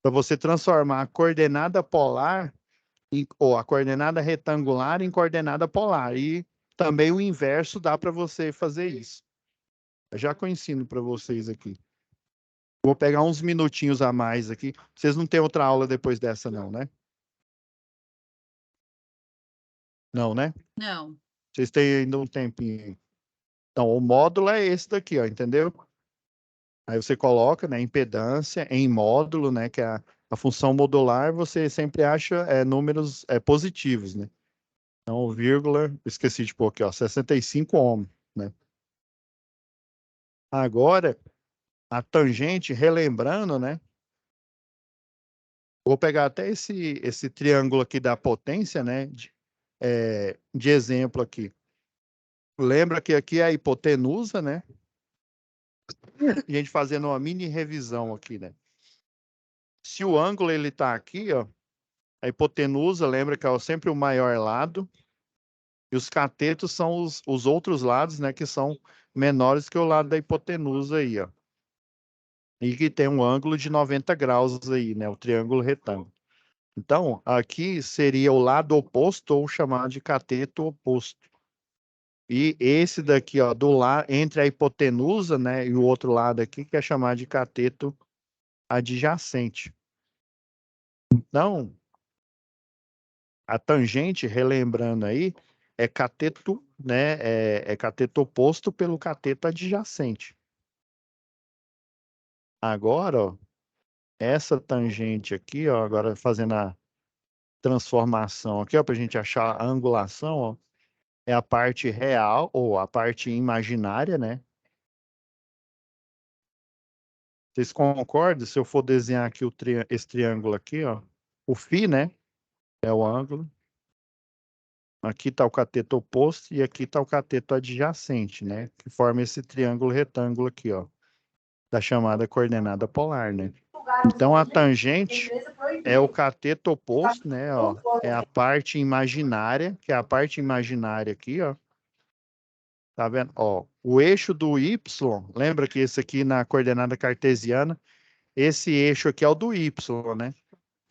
Para você transformar a coordenada polar ou a coordenada retangular em coordenada polar. E também o inverso dá para você fazer isso. Já que eu ensino para vocês aqui. Vou pegar uns minutinhos a mais aqui. Vocês não têm outra aula depois dessa, não, né? Não, né? Não. Vocês têm ainda um tempinho. Então, o módulo é esse daqui, ó, entendeu? Aí você coloca, né, impedância em módulo, né, que é a função modular, você sempre acha números positivos, né? Então, vírgula, esqueci de pôr aqui, ó, 65 ohm, né? Agora, a tangente, relembrando, né? Vou pegar até esse triângulo aqui da potência, né? De exemplo aqui. Lembra que aqui é a hipotenusa, né? A gente fazendo uma mini revisão aqui, né? Se o ângulo ele tá aqui, ó, a hipotenusa, lembra que é sempre o maior lado, e os catetos são os outros lados, né, que são menores que o lado da hipotenusa aí, ó. E que tem um ângulo de 90 graus aí, né, o triângulo retângulo. Então, aqui seria o lado oposto, ou chamado de cateto oposto. E esse daqui, ó, do lado, entre a hipotenusa, né, e o outro lado aqui, que é chamado de cateto adjacente. Então, a tangente, relembrando aí, é cateto, né, é cateto oposto pelo cateto adjacente. Agora, ó, essa tangente aqui, ó, agora fazendo a transformação aqui, ó, para a gente achar a angulação, ó, é a parte real ou a parte imaginária, né? Vocês concordam? Se eu for desenhar aqui esse triângulo aqui, ó, o φ, né, é o ângulo. Aqui está o cateto oposto e aqui está o cateto adjacente, né? Que forma esse triângulo retângulo aqui, ó, da chamada coordenada polar, né? Então a tangente é o cateto oposto, né? Ó, é a parte imaginária, que é a parte imaginária aqui, ó. Tá vendo? Ó, o eixo do y, lembra que esse aqui na coordenada cartesiana, esse eixo aqui é o do y, né?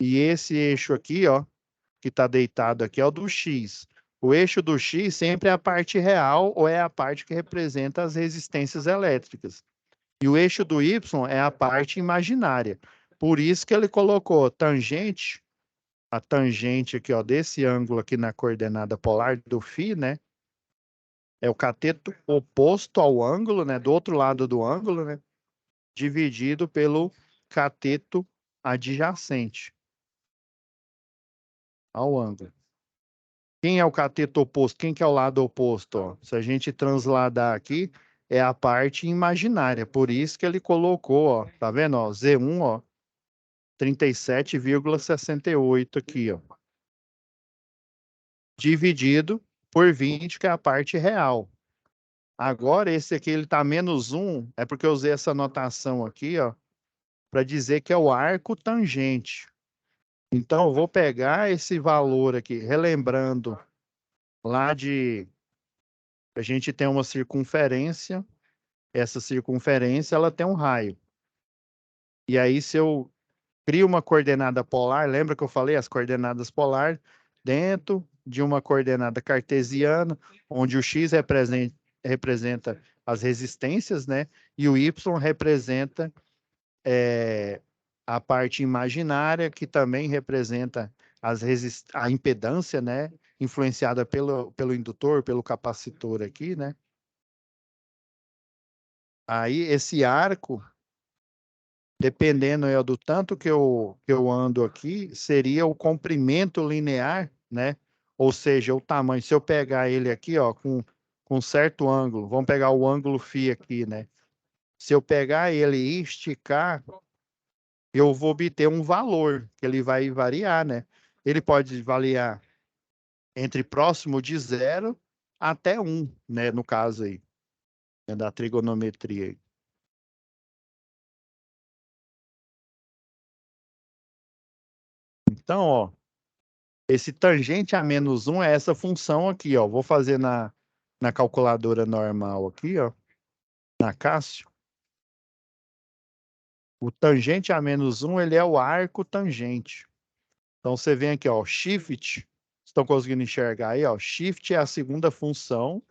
E esse eixo aqui, ó, que está deitado aqui é o do x. O eixo do x sempre é a parte real ou é a parte que representa as resistências elétricas. E o eixo do y é a parte imaginária. Por isso que ele colocou tangente, a tangente aqui, ó, desse ângulo aqui na coordenada polar do φ, né? É o cateto oposto ao ângulo, né? Do outro lado do ângulo, né? Dividido pelo cateto adjacente ao ângulo. Quem é o cateto oposto? Quem que é o lado oposto? Ó? Se a gente transladar aqui, é a parte imaginária. Por isso que ele colocou, ó, tá vendo? Ó, Z1, ó, 37,68 aqui, ó. Dividido por 20, que é a parte real. Agora, esse aqui, ele tá menos 1, é porque eu usei essa notação aqui, ó, para dizer que é o arco tangente. Então, eu vou pegar esse valor aqui, relembrando lá de... A gente tem uma circunferência, essa circunferência, ela tem um raio. E aí, se eu crio uma coordenada polar, lembra que eu falei as coordenadas polares, dentro de uma coordenada cartesiana, onde o x representa as resistências, né? E o y representa a parte imaginária, que também representa a impedância, né? Influenciada pelo indutor, pelo capacitor aqui, né? Aí, esse arco, dependendo do tanto que eu ando aqui, seria o comprimento linear, né? Ou seja, o tamanho. Se eu pegar ele aqui, ó, com certo ângulo, vamos pegar o ângulo φ aqui, né? Se eu pegar ele e esticar, eu vou obter um valor, que ele vai variar, né? Ele pode variar entre próximo de 0 até 1, né? No caso aí, né, da trigonometria aí. Então, ó, esse tangente a menos 1 é essa função aqui, ó. Vou fazer na calculadora normal aqui, ó, na Cássio. O tangente a menos 1, ele é o arco tangente. Então, você vem aqui, ó, shift. Estão conseguindo enxergar aí, ó. Shift é a segunda função.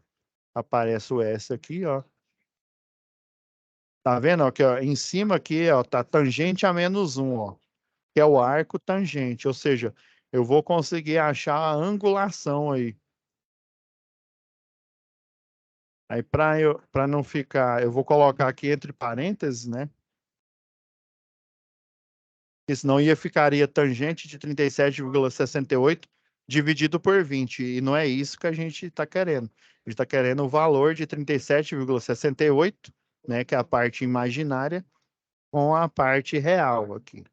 Aparece o S aqui, ó. Tá vendo, ó, aqui, ó, em cima aqui, ó, tá tangente a menos 1, ó, que é o arco tangente. Ou seja, eu vou conseguir achar a angulação aí. Aí, para não ficar, eu vou colocar aqui entre parênteses, né? Porque senão ficaria tangente de 37,68 dividido por 20. E não é isso que a gente está querendo. A gente está querendo o valor de 37,68, né? Que é a parte imaginária, com a parte real aqui.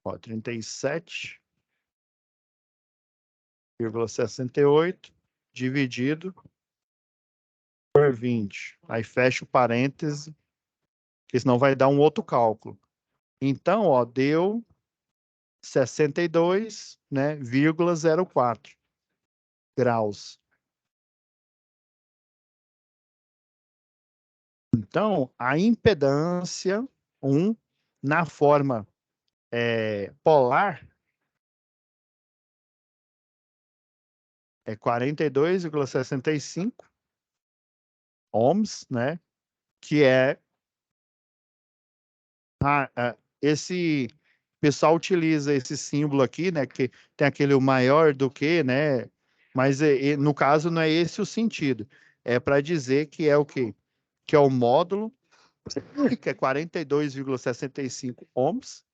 Ó, 37,68 dividido por 20. Aí fecha o parêntese, porque senão vai dar um outro cálculo. Então, ó, deu 62, né, 0,04 graus. Então, a impedância, na forma polar é 42,65 ohms, né? Que é esse pessoal utiliza esse símbolo aqui, né? Que tem aquele o maior do que, né? Mas no caso não é esse o sentido. É para dizer que é o quê? Que é o módulo, que é 42,65 ohms,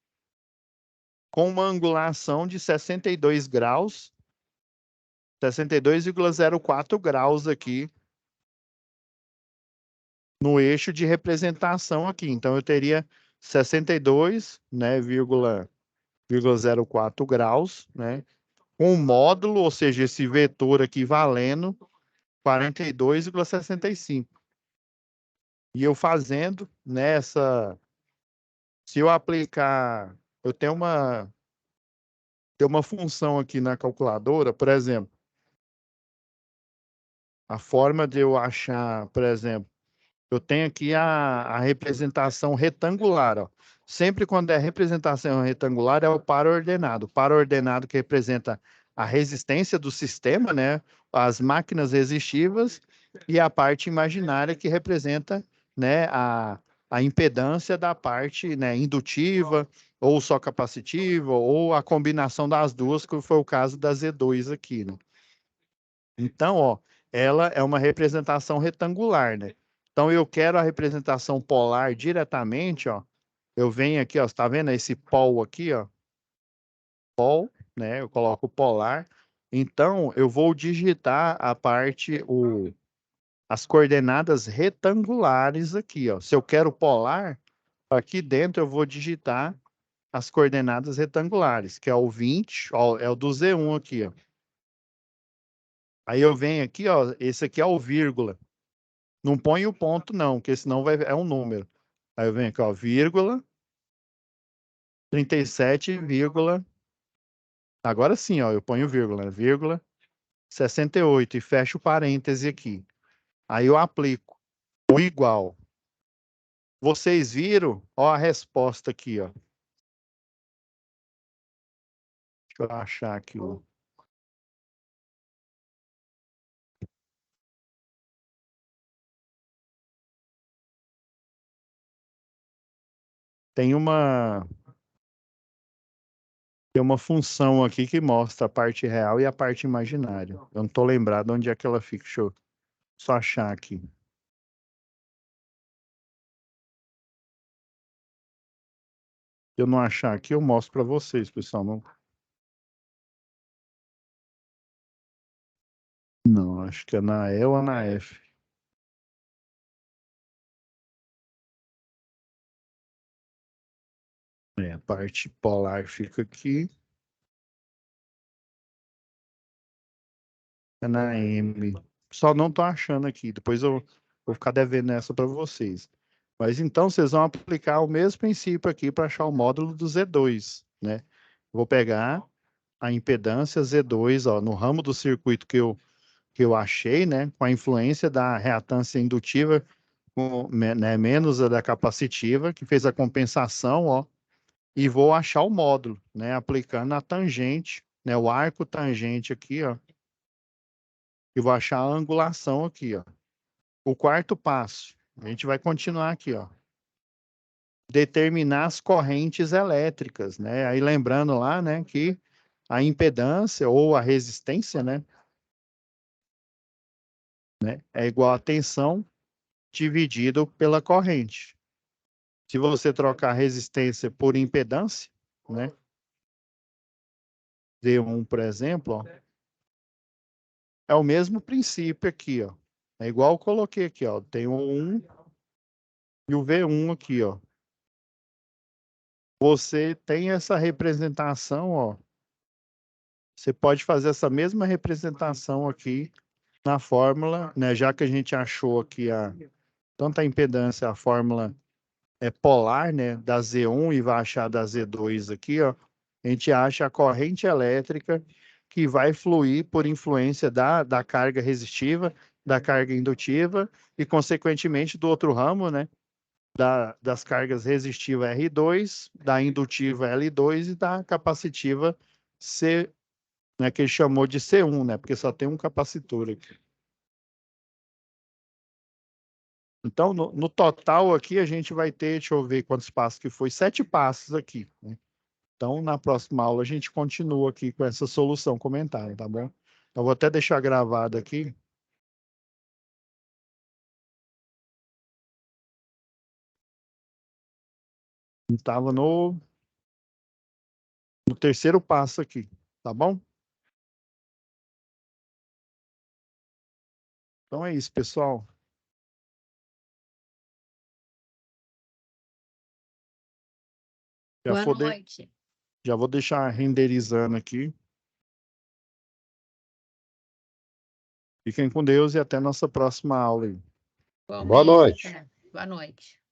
com uma angulação de 62 graus, 62,04 graus aqui no eixo de representação aqui. Então, eu teria 62, né, 0,04 graus, né, com o módulo, ou seja, esse vetor aqui valendo 42,65. E eu fazendo nessa, se eu aplicar, eu tenho uma função aqui na calculadora, por exemplo, a forma de eu achar, por exemplo, eu tenho aqui a representação retangular, ó. Sempre quando é representação retangular é o para-ordenado. O para-ordenado que representa a resistência do sistema, né? As máquinas resistivas, e a parte imaginária que representa, né, a impedância da parte, né, indutiva, ou só capacitiva, ou a combinação das duas, que foi o caso da Z2 aqui, né? Então, ó, ela é uma representação retangular, né? Então, eu quero a representação polar diretamente, ó. Eu venho aqui, ó, está vendo esse pol aqui, ó? Pol, né? Eu coloco polar. Então, eu vou digitar a parte, as coordenadas retangulares aqui, ó. Se eu quero polar, aqui dentro eu vou digitar as coordenadas retangulares, que é o 20, ó, é o do Z1 aqui, ó. Aí eu venho aqui, ó, esse aqui é o vírgula. Não põe o ponto, não, porque senão é um número. Aí eu venho aqui, ó, vírgula, 37, agora sim, ó, eu ponho vírgula, 68 e fecho o parêntese aqui. Aí eu aplico o igual. Vocês viram? Ó a resposta aqui, ó. Deixa eu achar aqui o... Tem uma função aqui que mostra a parte real e a parte imaginária. Eu não estou lembrado onde é que ela fica. Deixa eu só achar aqui. Se eu não achar aqui, eu mostro para vocês, pessoal. Não, acho que é na E ou na F. A parte polar fica aqui. É na M. Só não estou achando aqui. Depois eu vou ficar devendo essa para vocês. Mas então vocês vão aplicar o mesmo princípio aqui para achar o módulo do Z2, né? Vou pegar a impedância Z2, ó, no ramo do circuito que eu achei, né? Com a influência da reatância indutiva, né, menos a da capacitiva, que fez a compensação, ó. E vou achar o módulo, né? Aplicando a tangente, né? O arco tangente aqui, ó. E vou achar a angulação aqui, ó. O quarto passo, a gente vai continuar aqui, ó. Determinar as correntes elétricas, né? Aí lembrando lá, né, que a impedância ou a resistência, né, é igual a tensão dividido pela corrente. Se você trocar resistência por impedância, né, D1, por exemplo, ó, é o mesmo princípio aqui, ó. É igual eu coloquei aqui, ó. Tem o 1 e o V1 aqui, ó. Você tem essa representação, ó. Você pode fazer essa mesma representação aqui na fórmula, né? Já que a gente achou aqui tanto a impedância, a fórmula é polar, né? Da Z1 e vai achar da Z2 aqui, ó. A gente acha a corrente elétrica que vai fluir por influência da carga resistiva, da carga indutiva e, consequentemente, do outro ramo, né? das cargas resistivas R2, da indutiva L2 e da capacitiva C, né, que ele chamou de C1, né, porque só tem um capacitor aqui. Então, no total aqui, a gente vai ter, deixa eu ver quantos passos que foi, 7 passos aqui, né? Então, na próxima aula, a gente continua aqui com essa solução comentada, tá bom? Então, vou até deixar gravado aqui. Estava no terceiro passo aqui, tá bom? Então é isso, pessoal. Boa noite. Já vou deixar renderizando aqui. Fiquem com Deus e até nossa próxima aula aí. Boa noite. Boa noite.